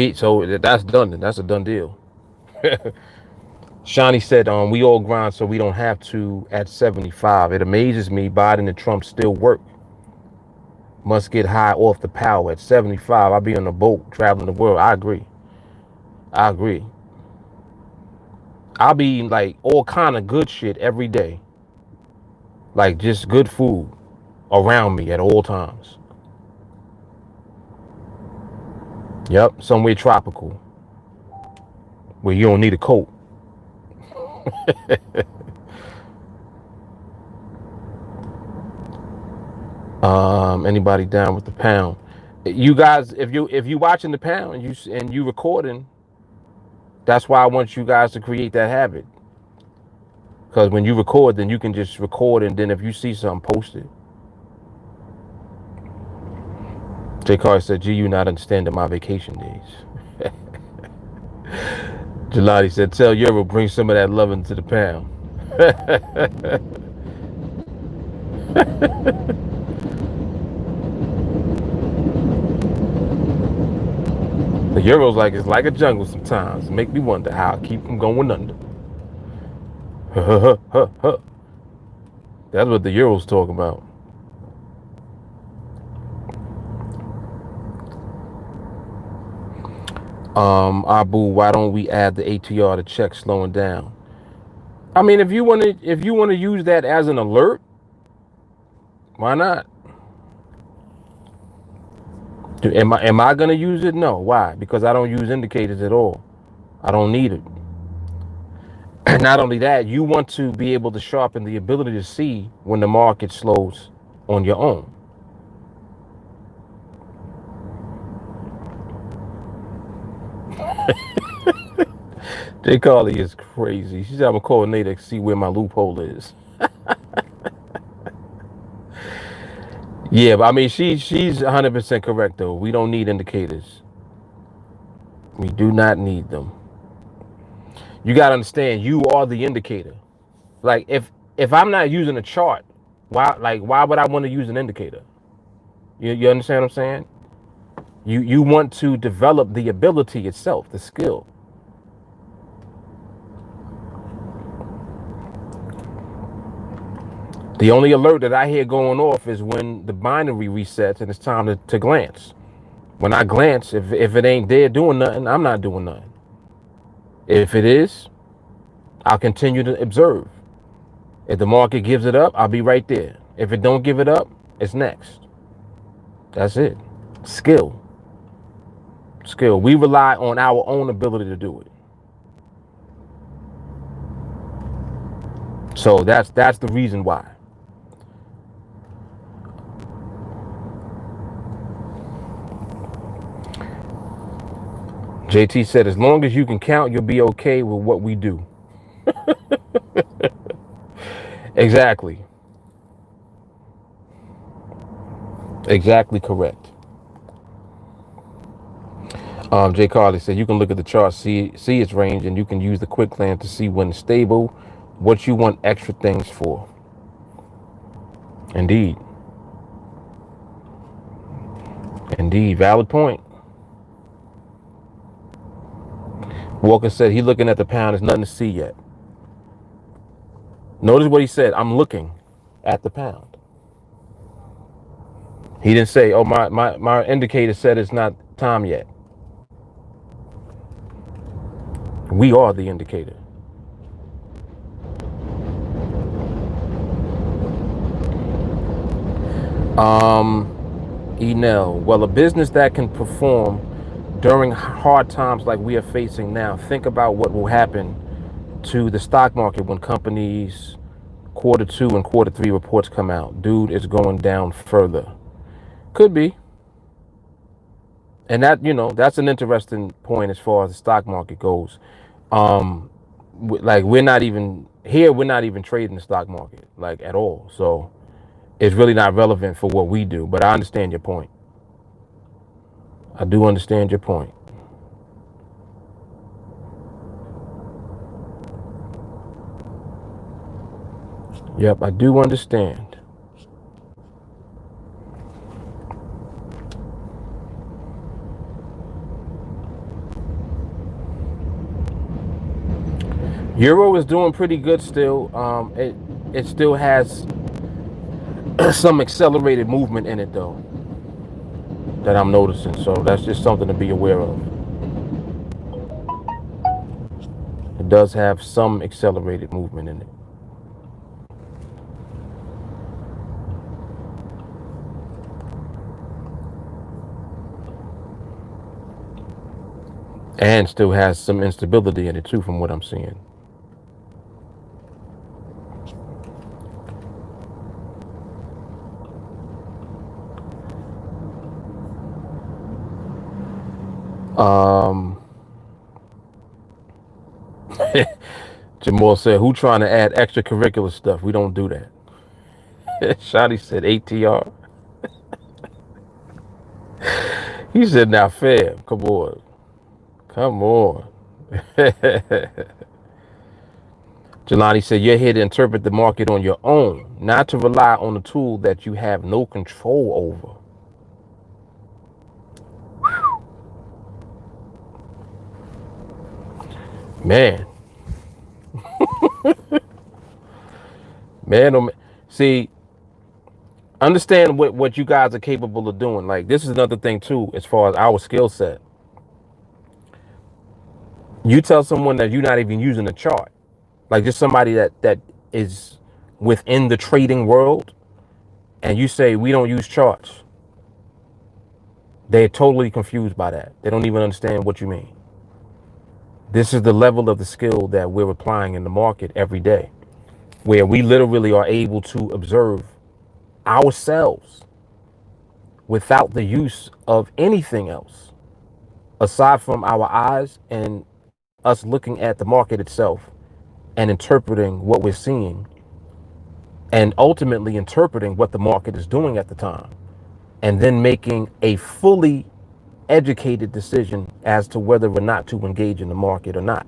that's done. That's a done deal. Shawnee said, we all grind so we don't have to at 75. It amazes me Biden and Trump still work. Must get high off the power. At 75, I'll be on a boat traveling the world. I agree. I agree. I'll be eating like all kind of good shit every day. Like just good food around me at all times. Yep, somewhere tropical where you don't need a coat. Anybody down with the pound? You guys, if you watching the pound and you recording, that's why I want you guys to create that habit. Because when you record, then you can just record, and then if you see something, post it. J. Carr said, "Gee, you not understanding my vacation days." Jelani said, "Tell Euro bring some of that loving to the pound." The Euro's like it's like a jungle sometimes. Make me wonder how I keep from going under. That's what the Euro's talking about. Abu, why don't we add the ATR to check slowing down? I mean, if you want to use that as an alert, why not? Am I gonna use it? No. Why? Because I don't use indicators at all. I don't need it. Not only that, you want to be able to sharpen the ability to see when the market slows on your own. Jay Carly is crazy. She said, I'm gonna call NADEX, see where my loophole is. Yeah, but I mean, she's 100% correct though. We don't need indicators. We do not need them. You got to understand, you are the indicator. Like if I'm not using a chart, why would I want to use an indicator? You understand what I'm saying? You want to develop the ability itself, the skill. The only alert that I hear going off is when the binary resets and it's time to glance. When I glance, if it ain't there doing nothing, I'm not doing nothing. If it is, I'll continue to observe. If the market gives it up, I'll be right there. If it don't give it up, it's next. That's it. Skill. Skill. We rely on our own ability to do it. So that's the reason why. JT said, as long as you can count, you'll be okay with what we do. Exactly. Exactly correct. Jay Carly said, you can look at the chart, see its range, and you can use the quick glance to see when it's stable, what you want extra things for. Indeed. Indeed. Valid point. Walker said, he looking at the pound, there's nothing to see yet. Notice what he said, I'm looking at the pound. He didn't say, oh, my indicator said it's not time yet. We are the indicator. Enel, well, a business that can perform during hard times like we are facing now, think about what will happen to the stock market when companies Q2 and Q3 reports come out. Dude, it's going down further. Could be. And that, that's an interesting point as far as the stock market goes. Like we're not even trading the stock market like at all. So it's really not relevant for what we do, but I understand your point. I do understand your point. Yep, I do understand. Euro is doing pretty good still. It still has some accelerated movement in it though that I'm noticing. So that's just something to be aware of. It does have some accelerated movement in it. And still has some instability in it too, from what I'm seeing. Jamal said, who trying to add extracurricular stuff? We don't do that. Shotty said ATR. He said, now fam, come on. Come on. Jelani said, you're here to interpret the market on your own, not to rely on a tool that you have no control over. Man. Man, oh man. See, understand what you guys are capable of doing. Like, this is another thing too, as far as our skill set. You tell someone that you're not even using a chart, like just somebody that is within the trading world, and you say we don't use charts. They're totally confused by that. They don't even understand what you mean. This is the level of the skill that we're applying in the market every day, where we literally are able to observe ourselves without the use of anything else aside from our eyes and us looking at the market itself and interpreting what we're seeing and ultimately interpreting what the market is doing at the time, and then making a fully educated decision as to whether or not to engage in the market or not.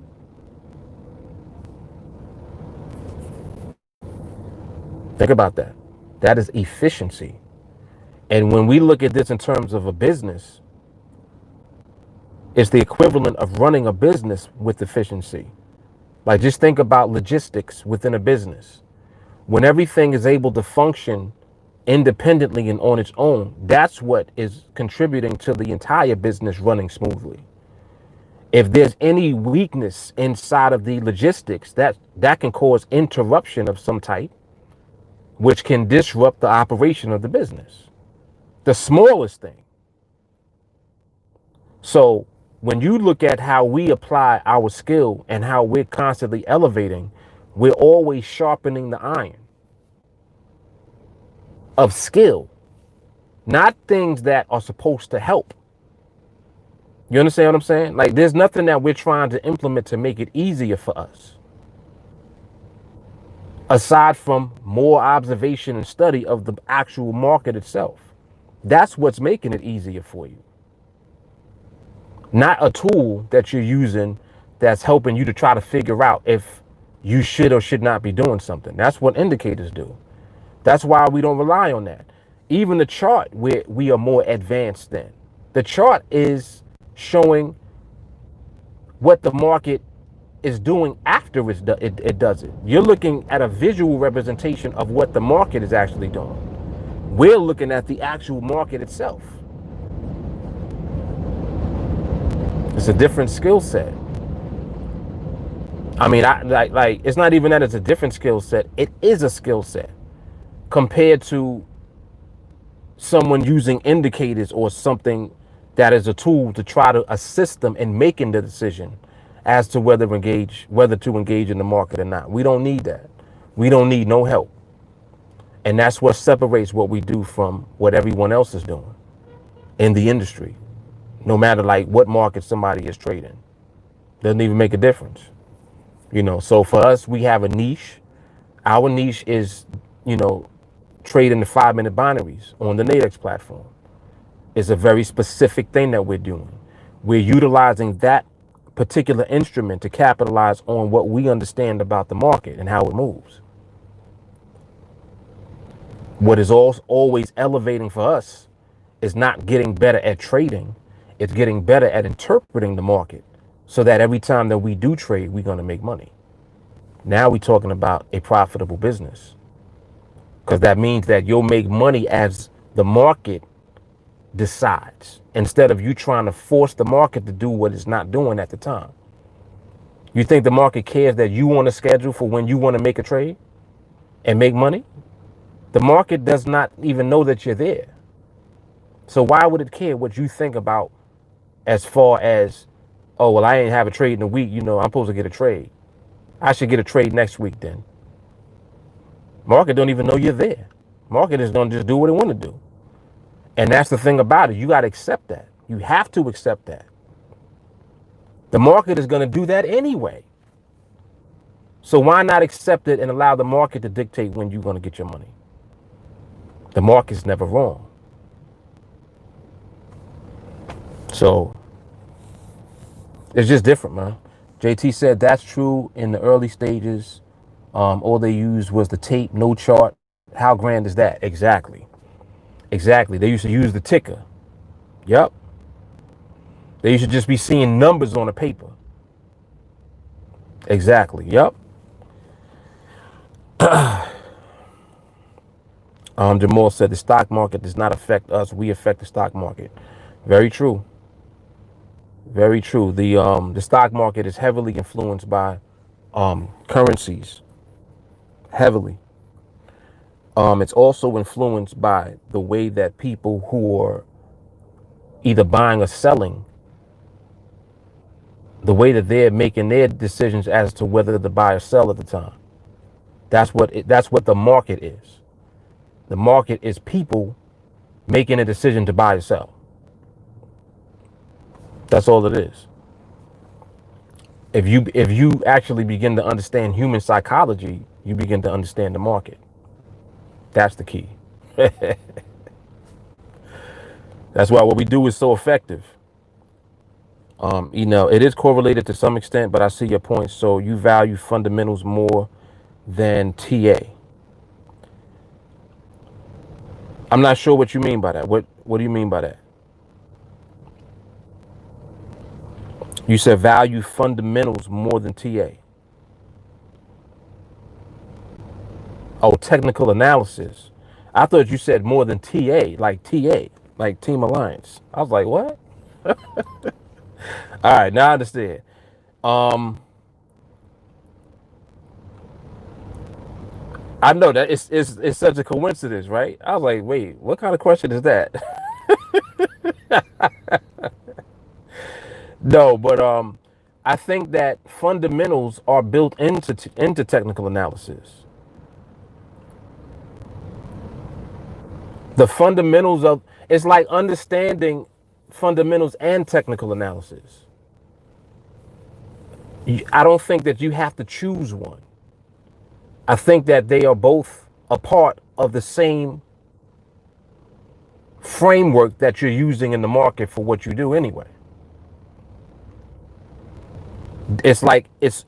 Think about that. That is efficiency. And when we look at this in terms of a business, it's the equivalent of running a business with efficiency. Like just think about logistics within a business. When everything is able to function independently and on its own, that's what is contributing to the entire business running smoothly. If there's any weakness inside of the logistics, that can cause interruption of some type, which can disrupt the operation of the business. The smallest thing. So when you look at how we apply our skill and how we're constantly elevating, we're always sharpening the iron of skill, not things that are supposed to help. You understand what I'm saying? Like there's nothing that we're trying to implement to make it easier for us, aside from more observation and study of the actual market itself. That's what's making it easier for you. Not a tool that you're using that's helping you to try to figure out if you should or should not be doing something. That's what indicators do. That's why we don't rely on that. Even the chart, we are more advanced than. The chart is showing what the market is doing after it does it. You're looking at a visual representation of what the market is actually doing. We're looking at the actual market itself. It's a different skill set. I mean, like it's not even that it's a different skill set. It is a skill set compared to someone using indicators or something that is a tool to try to assist them in making the decision as to whether to engage in the market or not. We don't need that. We don't need no help. And that's what separates what we do from what everyone else is doing in the industry. No matter like what market somebody is trading. Doesn't even make a difference. So for us, we have a niche. Our niche is, trading the 5-minute binaries on the NADEX platform. It's a very specific thing that we're doing. We're utilizing that particular instrument to capitalize on what we understand about the market and how it moves. What is always elevating for us is not getting better at trading. It's getting better at interpreting the market so that every time that we do trade, we're going to make money. Now we're talking about a profitable business, because that means that you'll make money as the market decides, instead of you trying to force the market to do what it's not doing at the time. You think the market cares that you want a schedule for when you want to make a trade and make money? The market does not even know that you're there. So why would it care what you think about as far as, oh, well, I ain't have a trade in a week. I'm supposed to get a trade. I should get a trade next week then. Market don't even know you're there. Market is going to just do what it want to do. And that's the thing about it. You got to accept that. You have to accept that. The market is going to do that anyway. So why not accept it and allow the market to dictate when you're going to get your money? The market's never wrong. So it's just different, man. JT said that's true in the early stages. All they used was the tape, no chart. How grand is that? Exactly. They used to use the ticker. Yep. They used to just be seeing numbers on a paper. Exactly. Yep. Jamal said the stock market does not affect us. We affect the stock market. Very true. Very true. The stock market is heavily influenced by currencies. Heavily. It's also influenced by the way that people who are either buying or selling, the way that they're making their decisions as to whether to buy or sell at the time. That's what the market is. The market is people making a decision to buy or sell. That's all it is. If you actually begin to understand human psychology, you begin to understand the market. That's the key. That's why what we do is so effective. It is correlated to some extent, but I see your point. So you value fundamentals more than TA. I'm not sure what you mean by that. What do you mean by that? You said value fundamentals more than TA. Oh, technical analysis. I thought you said more than TA, like Team Alliance. I was like, what? All right, now I understand. Um, I know that it's such a coincidence, right? I was like, wait, what kind of question is that? No, but I think that fundamentals are built into technical analysis. The fundamentals of it's like understanding fundamentals and technical analysis. I don't think that you have to choose one. I think that they are both a part of the same framework that you're using in the market for what you do anyway. It's like it's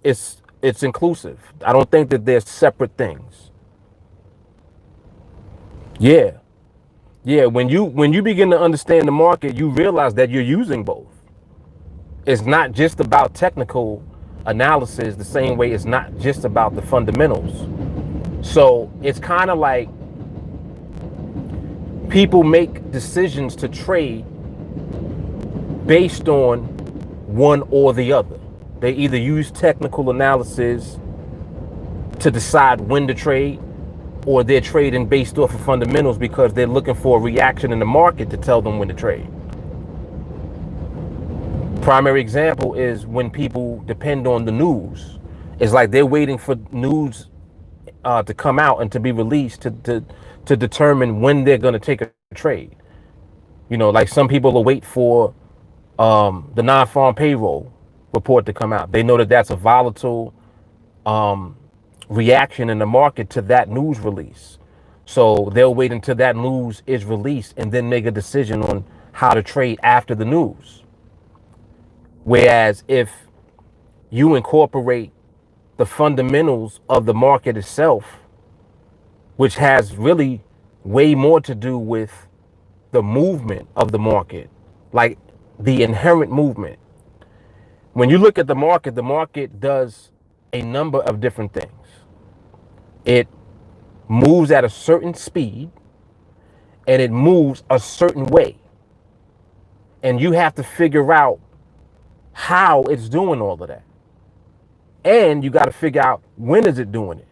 inclusive. I don't think that they're separate things. Yeah. Yeah, when you begin to understand the market, you realize that you're using both. It's not just about technical analysis the same way it's not just about the fundamentals. So it's kind of like people make decisions to trade based on one or the other. They either use technical analysis to decide when to trade, or they're trading based off of fundamentals because they're looking for a reaction in the market to tell them when to trade. Primary example is when people depend on the news. It's like they're waiting for news to come out and to be released to determine when they're going to take a trade. You know, like some people will wait for the non-farm payroll report to come out. They know that that's a volatile reaction in the market to that news release. So they'll wait until that news is released and then make a decision on how to trade after the news. Whereas if you incorporate the fundamentals of the market itself, which has really way more to do with the movement of the market, like the inherent movement. When you look at the market does a number of different things. It moves at a certain speed and it moves a certain way. And you have to figure out how it's doing all of that. And you got to figure out when is it doing it.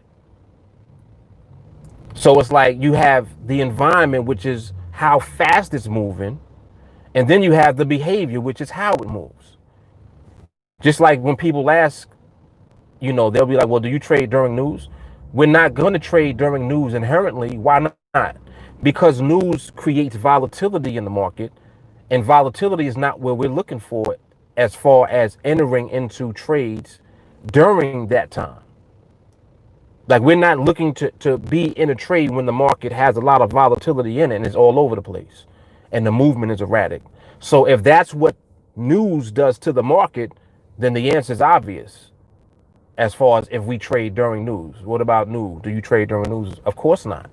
So it's like you have the environment, which is how fast it's moving. And then you have the behavior, which is how it moves. Just like when people ask, you know, they'll be like, well, do you trade during news? We're not going to trade during news inherently. Why not? Because news creates volatility in the market, and volatility is not what we're looking for as far as entering into trades during that time. Like we're not looking to be in a trade when the market has a lot of volatility in it and it's all over the place and the movement is erratic. So if that's what news does to the market, then the answer is obvious. As far as if we trade during news, what about news? Do you trade during news? Of course not.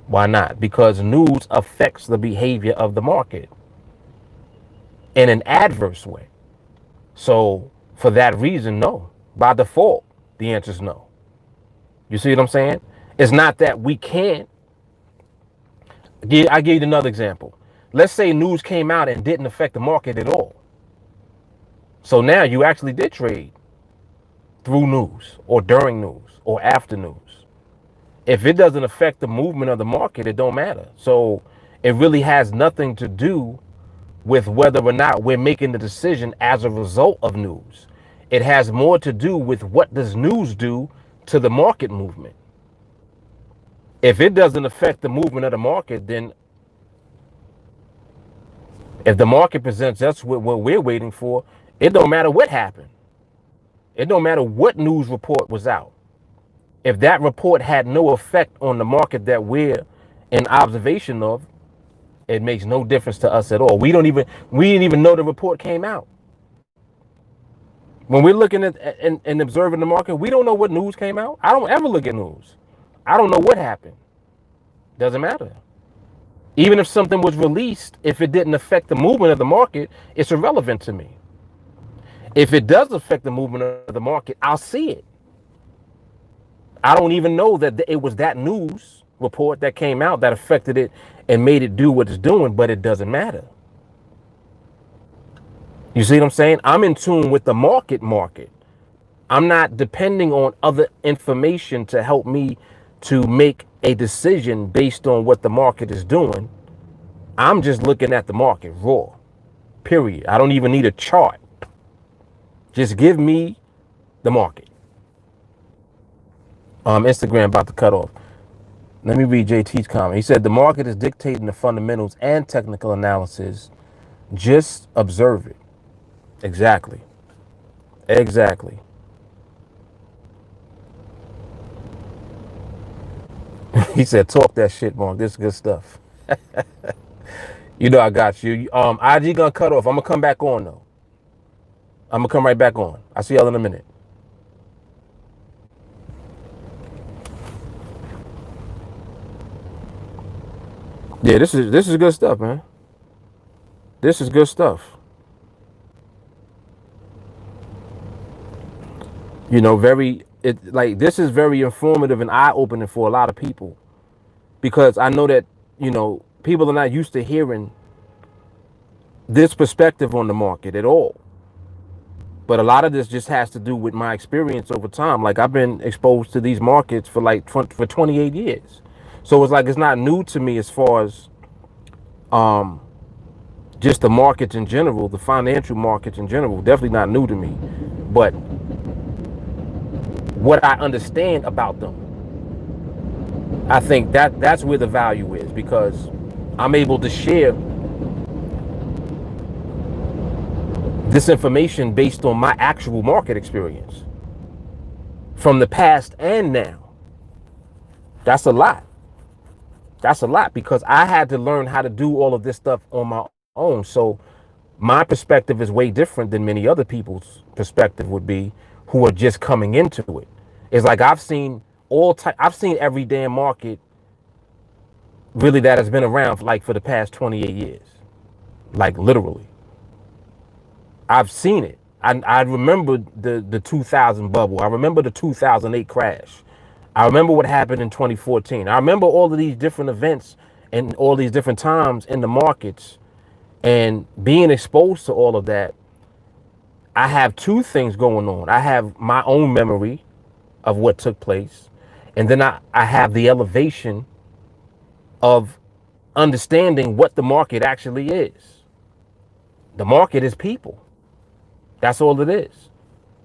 Why not? Because news affects the behavior of the market in an adverse way. So for that reason, no. By default, the answer is no. You see what I'm saying? It's not that we can't. I gave you another example. Let's say news came out and didn't affect the market at all. So now you actually did trade through news or during news or after news. If it doesn't affect the movement of the market, it don't matter. So it really has nothing to do with whether or not we're making the decision as a result of news. It has more to do with what does news do to the market movement. If it doesn't affect the movement of the market, then if the market presents us with what we're waiting for, it don't matter what happened. It don't matter what news report was out. If that report had no effect on the market that we're in observation of, it makes no difference to us at all. We didn't even know the report came out. When we're looking at and observing the market, we don't know what news came out. I don't ever look at news. I don't know what happened. Doesn't matter. Even if something was released, if it didn't affect the movement of the market, it's irrelevant to me. If it does affect the movement of the market, I'll see it. I don't even know that it was that news report that came out that affected it and made it do what it's doing, but it doesn't matter. You see what I'm saying? I'm in tune with the market. I'm not depending on other information to help me to make a decision based on what the market is doing. I'm just looking at the market raw, period. I don't even need a chart. Just give me the market. Instagram about to cut off. Let me read JT's comment. He said the market is dictating the fundamentals and technical analysis. Just observe it. Exactly. Exactly. He said, talk that shit, Mark. This is good stuff. You know I got you. IG gonna cut off. I'm gonna come back on though. I'm gonna come right back on. I'll see y'all in a minute. Yeah, this is good stuff, man. This is good stuff. You know, this is very informative and eye-opening for a lot of people, because I know that, you know, people are not used to hearing this perspective on the market at all. But a lot of this just has to do with my experience over time. Like, I've been exposed to these markets for 28 years. So it's like, it's not new to me as far as just the markets in general, the financial markets in general, definitely not new to me. But what I understand about them, I think that's where the value is, because I'm able to share this information based on my actual market experience from the past and now. That's a lot. That's a lot, because I had to learn how to do all of this stuff on my own. So my perspective is way different than many other people's perspective would be, who are just coming into it. It's like I've seen every damn market really that has been around for the past 28 years. Like, literally. I've seen it. I remember the 2000 bubble. I remember the 2008 crash. I remember what happened in 2014. I remember all of these different events and all these different times in the markets, and being exposed to all of that. I have two things going on. I have my own memory of what took place, and then I have the elevation of understanding what the market actually is. The market is people. That's all it is.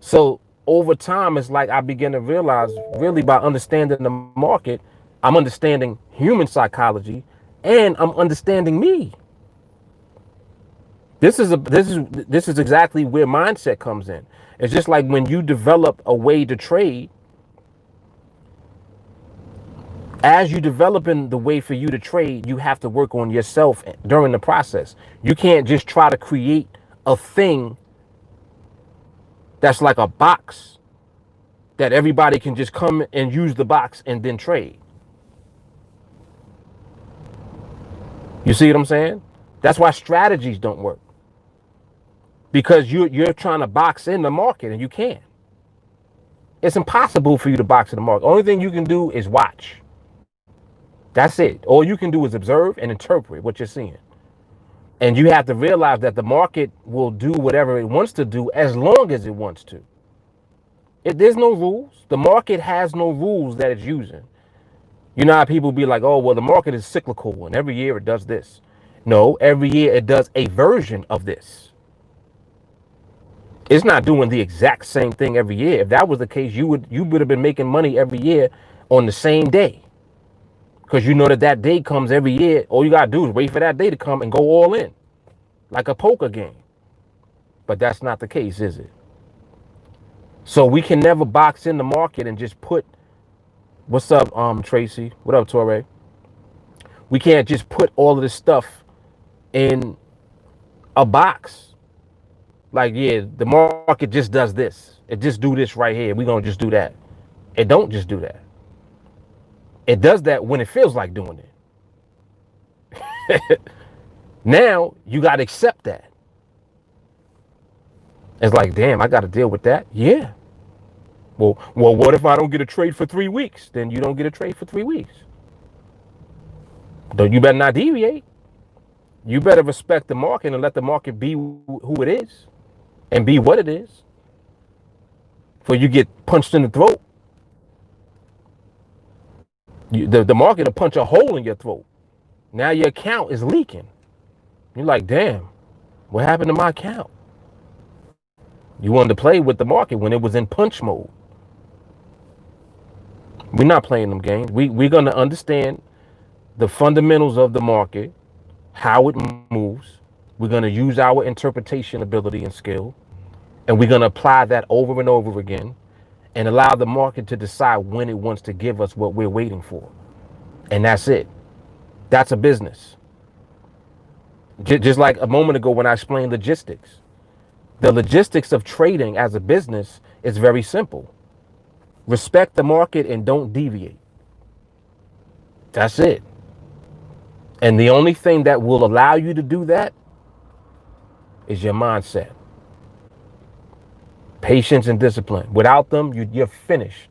So over time, it's like I begin to realize, really, by understanding the market, I'm understanding human psychology, and I'm understanding me. This is exactly where mindset comes in. It's just like when you develop a way to trade. As you develop in the way for you to trade, you have to work on yourself during the process. You can't just try to create a thing that's like a box that everybody can just come and use the box and then trade. You see what I'm saying? That's why strategies don't work, because you're trying to box in the market and you can't. It's impossible for you to box in the market. Only thing you can do is watch. That's it. All you can do is observe and interpret what you're seeing. And you have to realize that the market will do whatever it wants to do as long as it wants to. There's no rules. The market has no rules that it's using. You know how people be like, oh, well, the market is cyclical and every year it does this. No, every year it does a version of this. It's not doing the exact same thing every year. If that was the case, you would have been making money every year on the same day. Because you know that day comes every year. All you got to do is wait for that day to come and go all in. Like a poker game. But that's not the case, is it? So we can never box in the market and just put, what's up, Tracy? What up, Torre? We can't just put all of this stuff in a box. Like, yeah, the market just does this. It just do this right here. We're going to just do that. It don't just do that. It does that when it feels like doing it. Now you got to accept that. It's like, damn, I got to deal with that. Yeah. Well, what if I don't get a trade for 3 weeks? Then you don't get a trade for 3 weeks. Though you better not deviate. You better respect the market and let the market be who it is and be what it is. For you get punched in the throat, the market will punch a hole in your throat. Now your account is leaking. You're like, damn, what happened to my account? You wanted to play with the market when it was in punch mode. We're not playing them games. We're going to understand the fundamentals of the market, how it moves. We're going to use our interpretation ability and skill, and we're going to apply that over and over again and allow the market to decide when it wants to give us what we're waiting for. And that's it. That's a business. Just like a moment ago when I explained logistics. The logistics of trading as a business is very simple. Respect the market and don't deviate. That's it. And the only thing that will allow you to do that is your mindset. Patience and discipline. Without them, you're finished.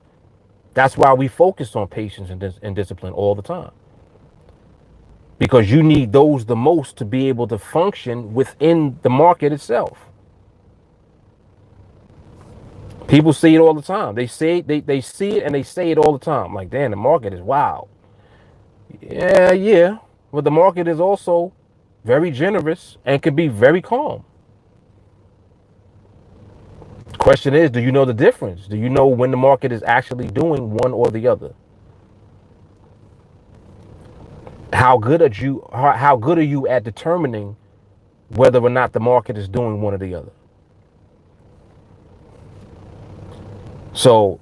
That's why we focus on patience and discipline all the time. Because you need those the most to be able to function within the market itself. People see it all the time. They say they see it and they say it all the time. Like, damn, the market is wild. Yeah. But the market is also very generous and can be very calm. Question is, do you know the difference? Do you know when the market is actually doing one or the other? How good are you at determining whether or not the market is doing one or the other? So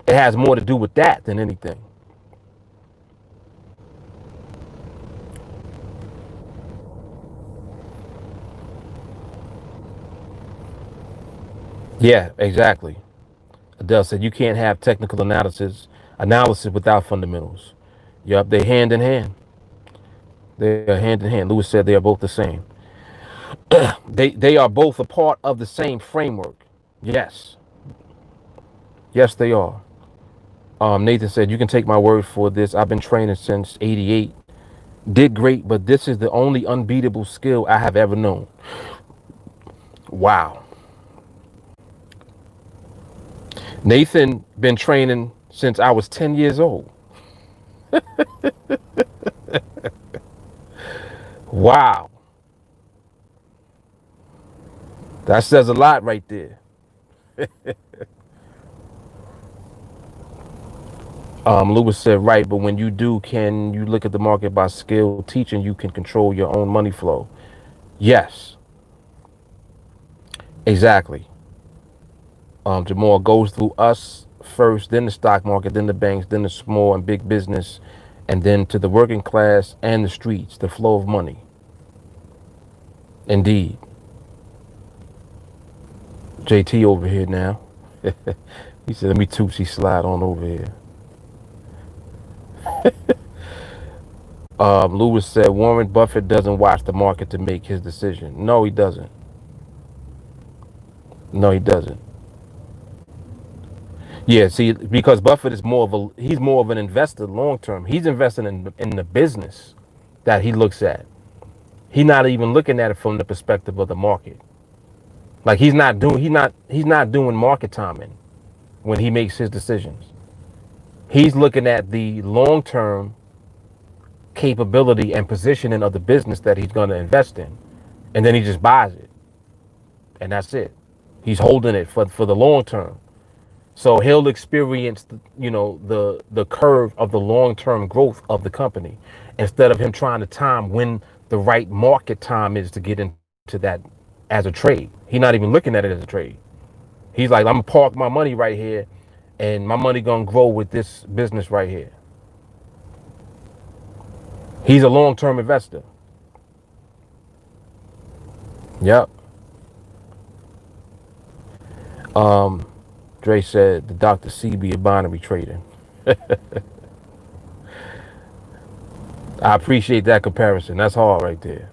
it has more to do with that than anything. Yeah, exactly. Adele said you can't have technical analysis without fundamentals. Yup, they're hand in hand. They are hand in hand. Lewis said they are both the same. They are both a part of the same framework. Yes. Yes, they are. Nathan said, you can take my word for this. I've been training since 88. Did great, but this is the only unbeatable skill I have ever known. Wow. Nathan been training since I was 10 years old. Wow. That says a lot right there. Lewis said, right, but when you do, can you look at the market by skill teaching? You can control your own money flow. Yes, exactly. Jamal goes through us first, then the stock market, then the banks, then the small and big business, and then to the working class and the streets, the flow of money. Indeed. JT over here now. He said, let me tootsie slide on over here. Lewis said, Warren Buffett doesn't watch the market to make his decision. No, he doesn't. No, he doesn't. Yeah, see, because Buffett is he's more of an investor long term. He's investing in the business that he looks at. He's not even looking at it from the perspective of the market. Like he's not doing market timing when he makes his decisions. He's looking at the long term capability and positioning of the business that he's going to invest in, and then he just buys it, and that's it. He's holding it for the long term. So he'll experience, the curve of the long-term growth of the company instead of him trying to time when the right market time is to get into that as a trade. He's not even looking at it as a trade. He's like, I'm gonna park my money right here and my money gonna grow with this business right here. He's a long-term investor. Yep. Dre said the Dr. CB of binary trading. I appreciate that comparison. That's hard right there.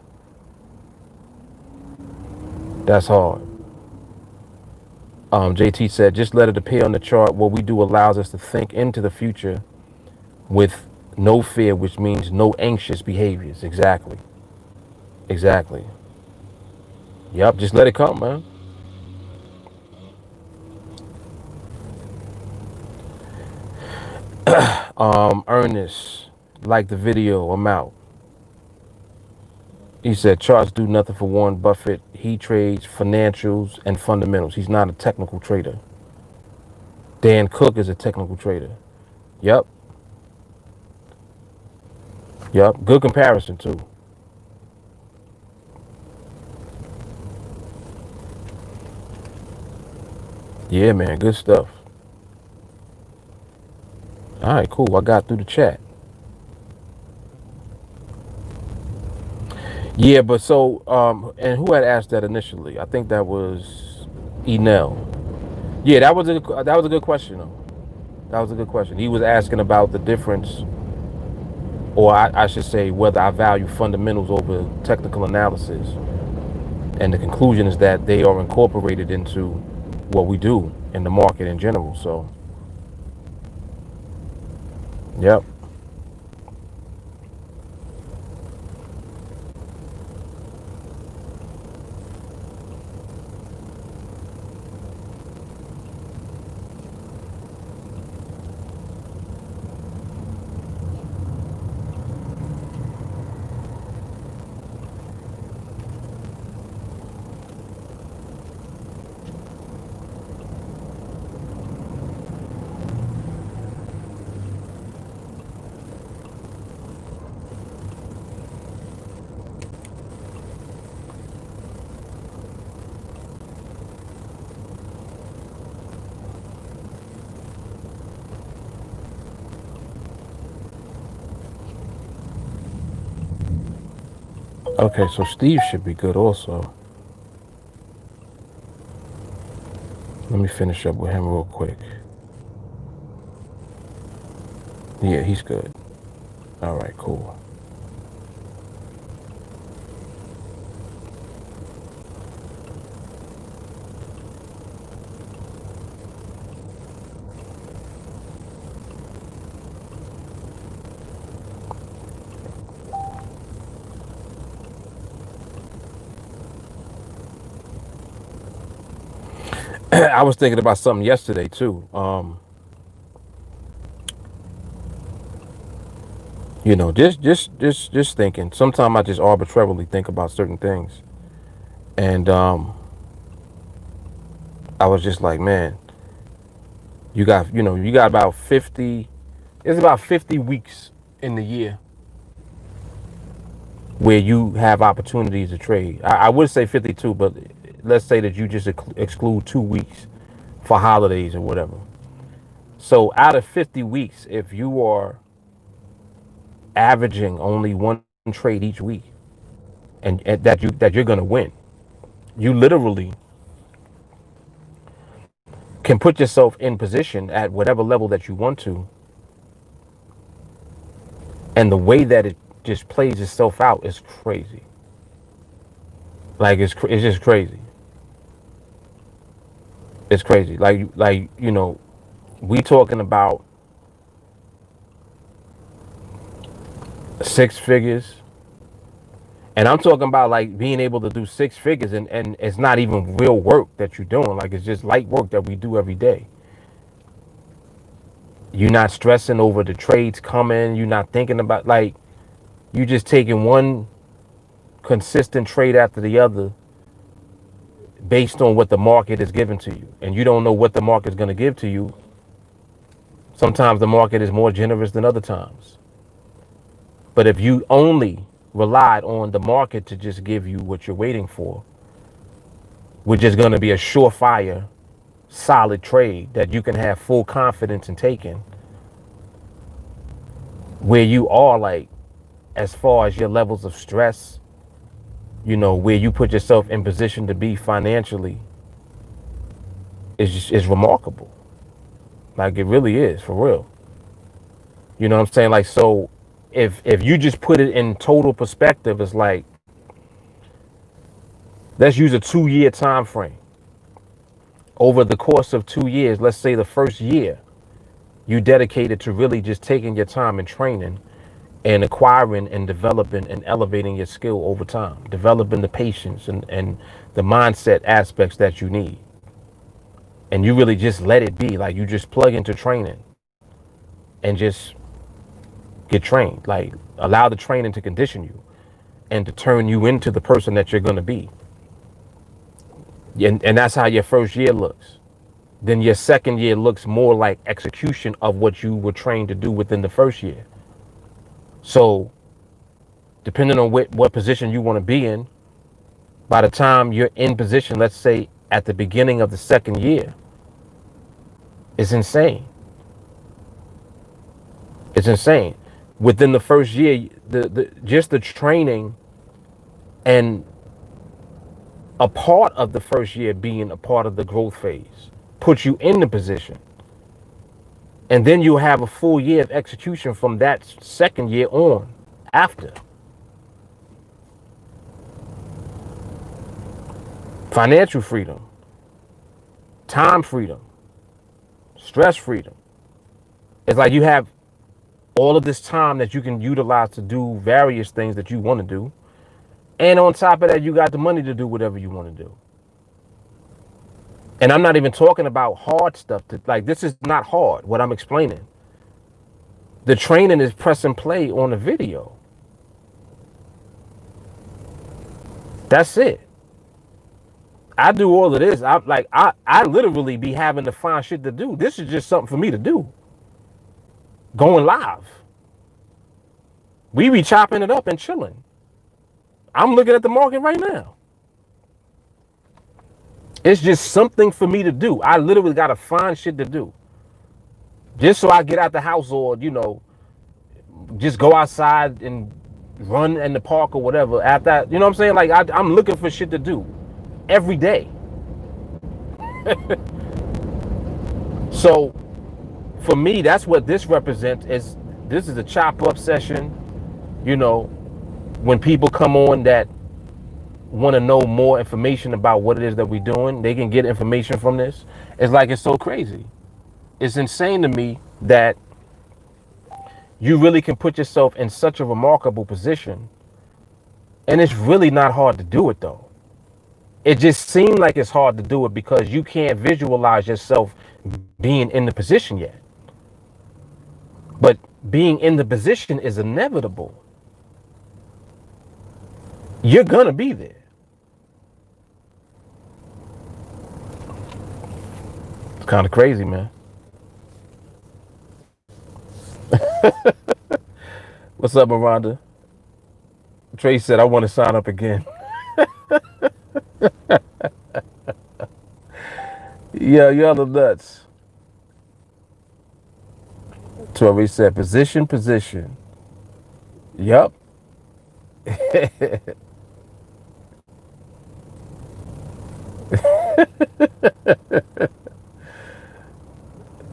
That's hard. JT said, just let it appear on the chart. What we do allows us to think into the future with no fear, which means no anxious behaviors. Exactly. Exactly. Yep. Just let it come, man. Ernest, like the video, I'm out. He said charts do nothing for Warren Buffett. He trades financials and fundamentals. He's not a technical trader. Dan Cook is a technical trader. Yep. Yep. Good comparison too. Yeah, man. Good stuff. All right, cool. I got through the chat. Yeah, but so and who had asked that initially? I think that was Enel. Yeah, that was a good question though. That was a good question. He was asking about the difference, or I should say, whether I value fundamentals over technical analysis. And the conclusion is that they are incorporated into what we do in the market in general. So, yep. Okay, so Steve should be good also. Let me finish up with him real quick. Yeah, he's good. All right, cool. I was thinking about something yesterday too. Just thinking. Sometimes I just arbitrarily think about certain things, and I was just like, man, you got about 50. It's about 50 weeks in the year where you have opportunities to trade. I would say 52, but let's say that you just exclude 2 weeks for holidays or whatever. So out of 50 weeks, if you are averaging only one trade each week, and that you're gonna win, you literally can put yourself in position at whatever level that you want to, and the way that it just plays itself out is crazy. Like it's just crazy. It's crazy. We talking about six figures, and I'm talking about like being able to do six figures, and it's not even real work that you're doing. Like it's just light work that we do every day. You're not stressing over the trades coming. You're not thinking about, like, you just taking one consistent trade after the other based on what the market is giving to you, and you don't know what the market is going to give to you. Sometimes the market is more generous than other times. But if you only relied on the market to just give you what you're waiting for, which is going to be a surefire, solid trade that you can have full confidence in taking, where you are, like, as far as your levels of stress, where you put yourself in position to be financially, is remarkable. Like, it really is, for real. You know what I'm saying? Like, so if you just put it in total perspective, it's like, let's use a 2 year time frame. Over the course of 2 years, let's say the first year, you dedicated to really just taking your time and training and acquiring and developing and elevating your skill over time, developing the patience and the mindset aspects that you need. And you really just let it be. Like, you just plug into training and just get trained. Like, allow the training to condition you and to turn you into the person that you're going to be. And that's how your first year looks. Then your second year looks more like execution of what you were trained to do within the first year. So depending on what position you want to be in, by the time you're in position, let's say at the beginning of the second year, it's insane. It's insane. Within the first year, just the training and a part of the first year being a part of the growth phase puts you in the position. And then you have a full year of execution from that second year on after. Financial freedom, time freedom, stress freedom. It's like you have all of this time that you can utilize to do various things that you want to do. And on top of that, you got the money to do whatever you want to do. And I'm not even talking about hard stuff. Like, this is not hard, what I'm explaining. The training is press and play on the video. That's it. I do all of this. I literally be having to find shit to do. This is just something for me to do. Going live. We be chopping it up and chilling. I'm looking at the market right now. It's just something for me to do. I literally got to find shit to do. Just so I get out the house, or, just go outside and run in the park or whatever. After, you know what I'm saying? Like, I'm looking for shit to do every day. So for me, that's what this represents. This is a chop up session. When people come on that want to know more information about what it is that we're doing, they can get information from this. It's so crazy. It's insane to me that you really can put yourself in such a remarkable position. And it's really not hard to do it, though. It just seems like it's hard to do it because you can't visualize yourself being in the position yet. But being in the position is inevitable. You're going to be there. It's kind of crazy, man. What's up, Miranda? Trey said, I want to sign up again. Yeah, y'all are nuts. Tori said, position. Yup.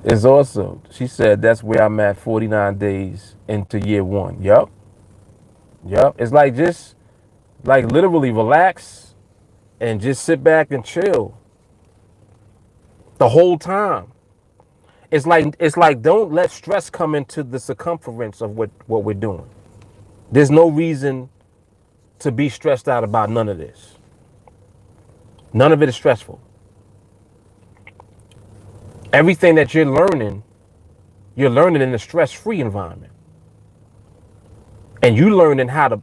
It's awesome. She said, that's where I'm at 49 days into year one. Yup. It's like, just like literally relax and just sit back and chill the whole time. It's like don't let stress come into the circumference of what we're doing. There's no reason to be stressed out about none of this. None of it is stressful. Everything that you're learning in a stress-free environment. And you learning how to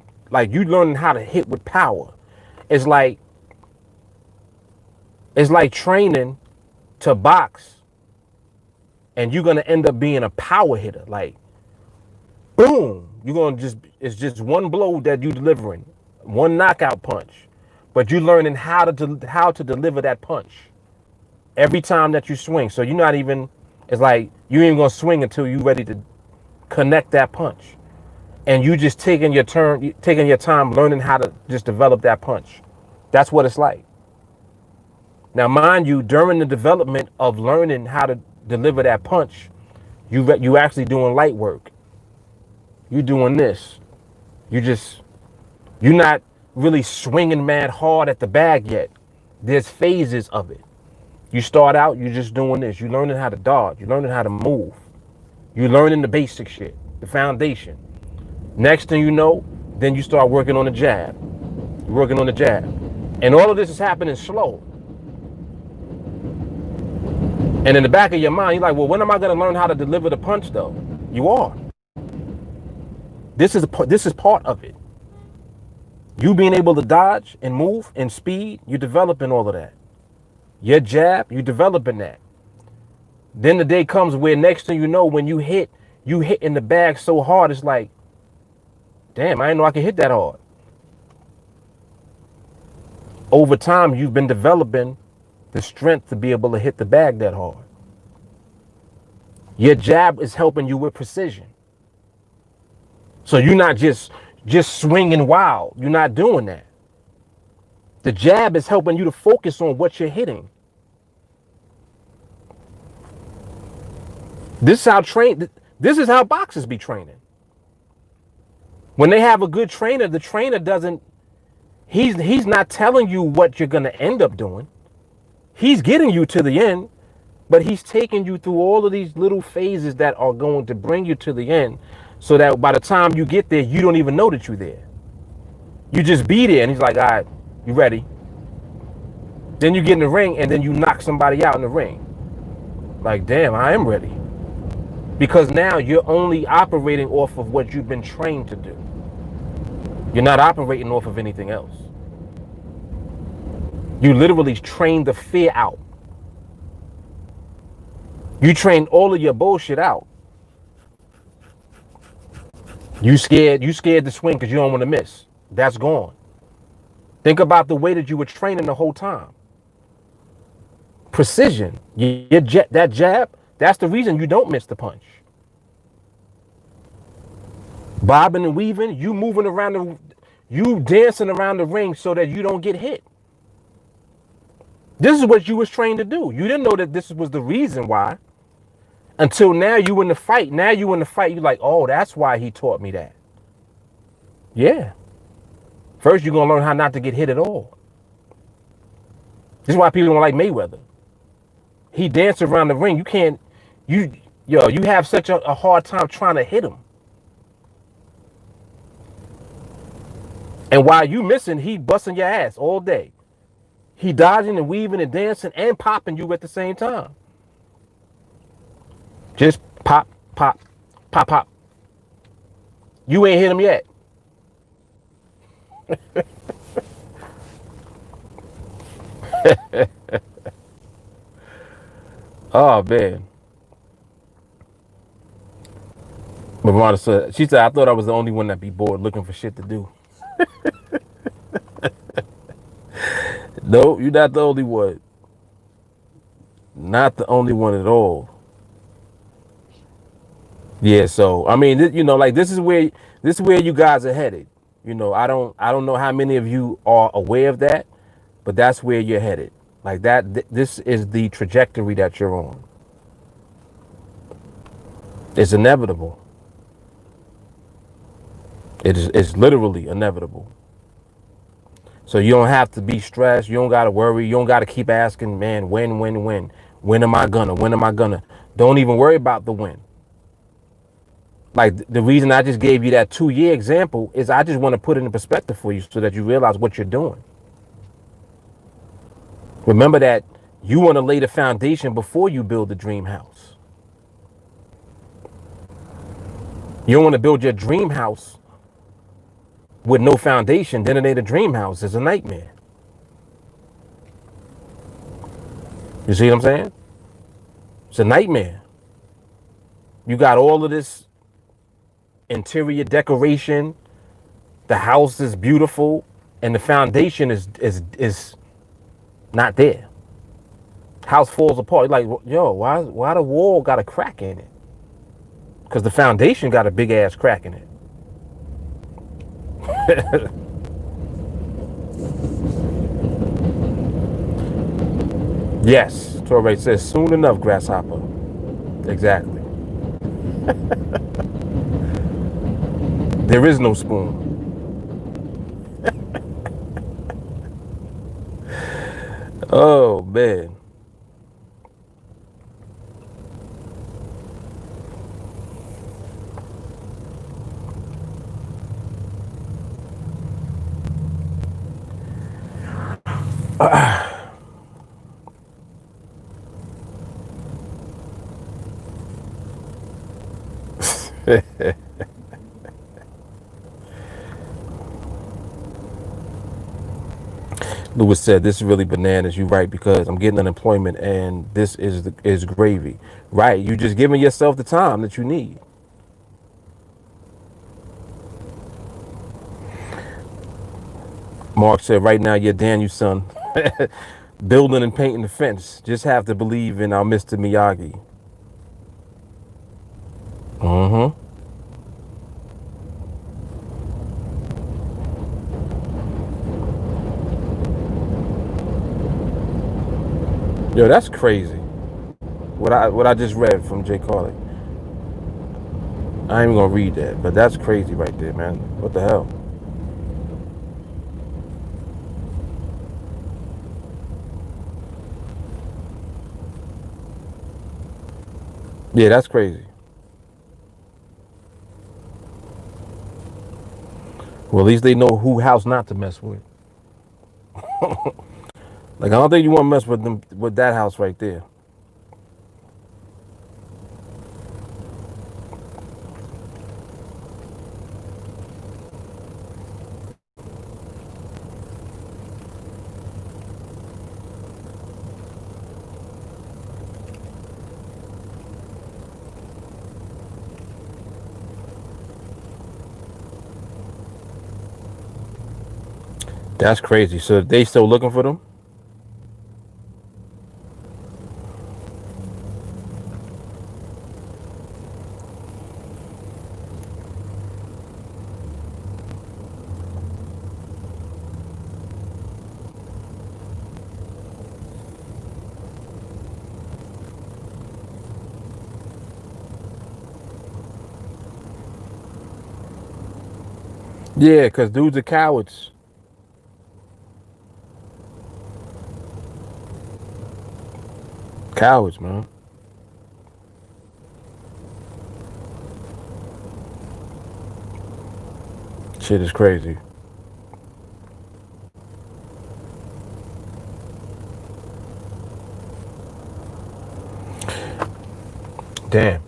hit with power. It's like training to box, and you're gonna end up being a power hitter. Like, boom, it's just one blow that you're delivering, one knockout punch, but you're learning how to deliver that punch every time that you swing. So you're not even, it's like you ain't gonna swing until you're ready to connect that punch. And you just taking your time learning how to just develop that punch. That's what it's like. Now, mind you, during the development of learning how to deliver that punch, you actually doing light work. You doing this. You just, you're not really swinging mad hard at the bag yet. There's phases of it. You start out, you're just doing this. You're learning how to dodge. You're learning how to move. You're learning the basic shit, the foundation. Next thing you know, then you start working on the jab. You're working on the jab. And all of this is happening slow. And in the back of your mind, you're like, well, when am I going to learn how to deliver the punch, though? You are. This is part of it. You being able to dodge and move and speed, you're developing all of that. Your jab, you're developing that. Then the day comes where next thing you know, when you hit in the bag so hard, it's like, damn, I didn't know I could hit that hard. Over time, you've been developing the strength to be able to hit the bag that hard. Your jab is helping you with precision. So you're not just swinging wild. You're not doing that. The jab is helping you to focus on what you're hitting. This is how boxers be training. When they have a good trainer, the trainer doesn't, he's not telling you what you're going to end up doing. He's getting you to the end, but he's taking you through all of these little phases that are going to bring you to the end, so that by the time you get there, you don't even know that you're there. You just be there, and he's like, all right, you ready? Then you get in the ring, and then you knock somebody out in the ring. Like, damn, I am ready. Because now you're only operating off of what you've been trained to do. You're not operating off of anything else. You literally train the fear out. You train all of your bullshit out. You scared to swing because you don't want to miss. That's gone. Think about the way that you were training the whole time. Precision. That jab, that's the reason you don't miss the punch. Bobbing and weaving, you moving around, you dancing around the ring so that you don't get hit. This is what you was trained to do. You didn't know that this was the reason why. Until now you in the fight. Now you in the fight, you're like, oh, that's why he taught me that. Yeah. First, you're going to learn how not to get hit at all. This is why people don't like Mayweather. He danced around the ring. You have such a hard time trying to hit him. And while you missing, he busting your ass all day. He dodging and weaving and dancing and popping you at the same time. Just pop, pop, pop, pop. You ain't hit him yet. Oh, man. Marana said, she said, I thought I was the only one that be bored looking for shit to do. No, you're not the only one. Not the only one at all. Yeah, so I mean, like this is where you guys are headed. I don't know how many of you are aware of that, but that's where you're headed. Like that, this is the trajectory that you're on. It's inevitable. It's literally inevitable. So you don't have to be stressed. You don't got to worry. You don't got to keep asking, man, when? When am I gonna? Don't even worry about the when. Like the reason I just gave you that 2-year example is I just want to put it in perspective for you so that you realize what you're doing. Remember that you want to lay the foundation before you build the dream house. You don't want to build your dream house with no foundation. Then it ain't a dream house. It's a nightmare. You see what I'm saying? It's a nightmare. You got all of this interior decoration. The house is beautiful, and the foundation is not there. House falls apart. You're like, yo, why the wall got a crack in it? Because the foundation got a big ass crack in it. Yes, Torre says soon enough, grasshopper. Exactly. There is no spoon. Oh man. Lewis said, "This is really bananas." You right, because I'm getting unemployment, and this is gravy. Right, you just giving yourself the time that you need. Mark said, "Right now, you're Daniel, son, building and painting the fence. Just have to believe in our Mr. Miyagi." Mm-hmm. Yo, that's crazy. What I just read from Jay Carly. I ain't even gonna read that, but that's crazy right there, man. What the hell? Yeah, that's crazy. Well, at least they know who house not to mess with. Like, I don't think you want to mess with them with that house right there. That's crazy. So they still looking for them? Yeah, because dudes are cowards. Cowards, man. Shit is crazy. Damn.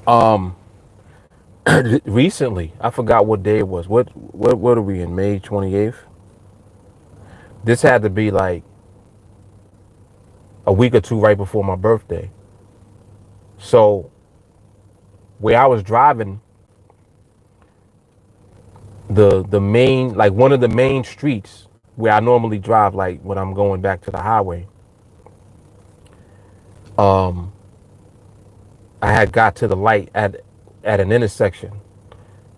Um, recently, I forgot what day it was. What are we in? May 28th? This had to be like a week or two right before my birthday. So where I was driving, the main, like one of the main streets where I normally drive, like when I'm going back to the highway, um, I had got to the light at an intersection.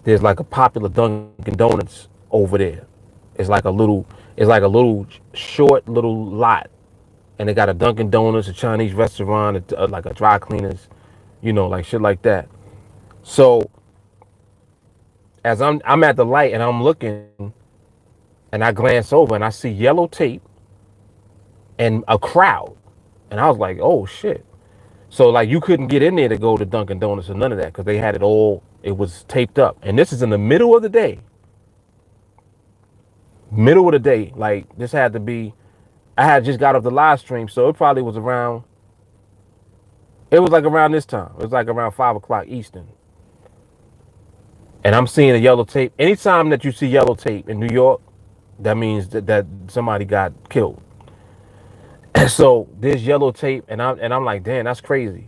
There's like a popular Dunkin Donuts over there. It's like a little it's like a little short little lot, and they got a Dunkin Donuts, a Chinese restaurant, like a dry cleaners, like shit like that. So as I'm at the light and I'm looking, and I glance over and I see yellow tape and a crowd, and I was like, oh shit. So like you couldn't get in there to go to Dunkin Donuts or none of that because they had it all. It was taped up, and this is in the middle of the day. Middle of the day, like this had to be. I had just got off the live stream, so it probably was around. It was like around this time. It was like around 5 o'clock Eastern, and I'm seeing a yellow tape. Anytime that you see yellow tape in New York, that means that somebody got killed. And so there's yellow tape, and I'm like, damn, that's crazy.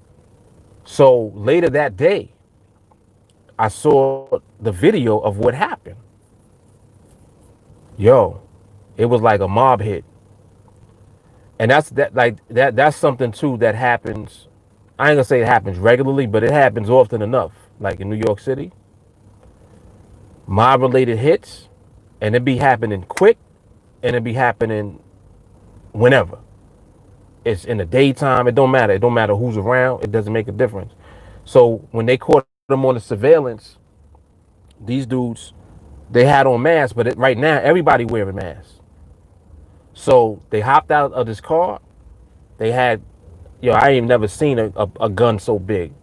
So later that day, I saw the video of what happened. Yo, it was like a mob hit, and that's something too that happens. I ain't gonna say it happens regularly, but it happens often enough. Like in New York City, mob related hits, and it be happening quick, and it be happening whenever. It's in the daytime. It don't matter. It don't matter who's around. It doesn't make a difference. So when they caught them on the surveillance, these dudes They had on masks, but right now everybody wearing masks. So they hopped out of this car. They had, I ain't never seen a gun so big.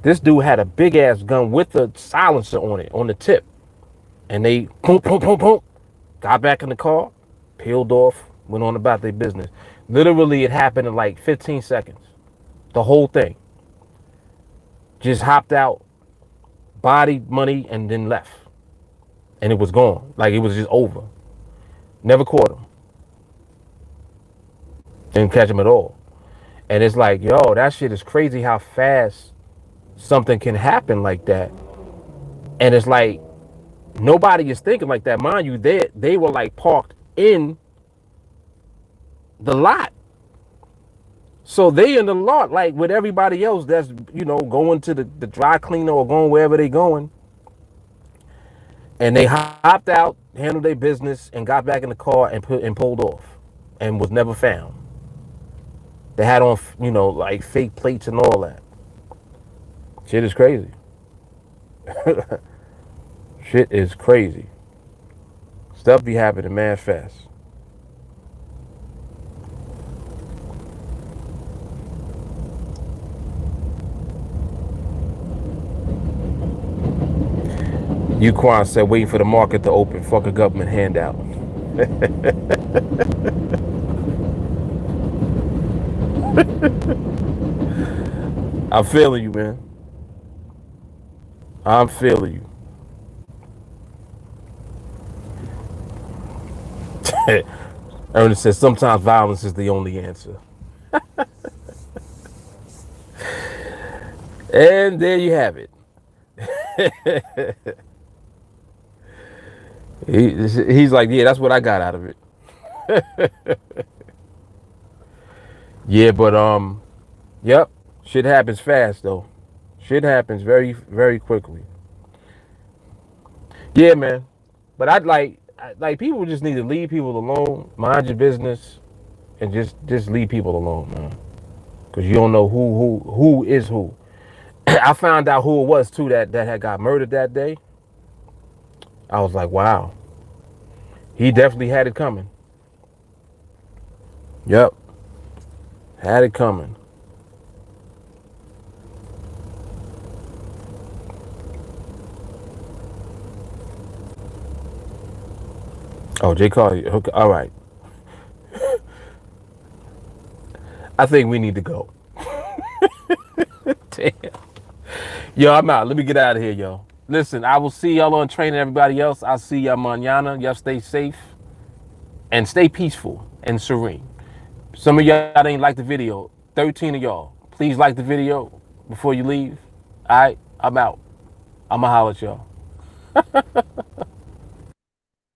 This dude had a big ass gun with a silencer on it, on the tip. And they boom, boom, boom, boom, got back in the car, peeled off, went on about their business. Literally, it happened in like 15 seconds. The whole thing. Just hopped out, body, money, and then left. And it was gone. Like it was just over. Never caught him. Didn't catch him at all. And it's like, that shit is crazy how fast something can happen like that. And it's like, nobody is thinking like that. Mind you, they were like parked in the lot. So they in the lot like with everybody else that's, going to the dry cleaner or going wherever they going. And they hopped out, handled their business, and got back in the car and pulled off and was never found. They had on, like fake plates and all that. Shit is crazy. Shit is crazy. Stuff be happening mad fast. Yuquan said, waiting for the market to open. Fuck a government handout. I'm feeling you, man. I'm feeling you. Ernest says, sometimes violence is the only answer. And there you have it. He's like, yeah, that's what I got out of it. Yeah, but yep, shit happens fast though. Shit happens very, very quickly. Yeah, man. But I'd like people just need to leave people alone, mind your business, and just leave people alone, man. Cause you don't know who is who. I found out who it was too that had got murdered that day. I was like, wow. He definitely had it coming. Yep. Had it coming. Oh, Jay Carly. Okay, all right. I think we need to go. Damn. Yo, I'm out. Let me get out of here, yo. Listen, I will see y'all on training. Everybody else, I'll see y'all mañana. Y'all stay safe and stay peaceful and serene. Some of y'all didn't like the video. 13 of y'all, please like the video before you leave. All right, I'm out. I'ma holler at y'all.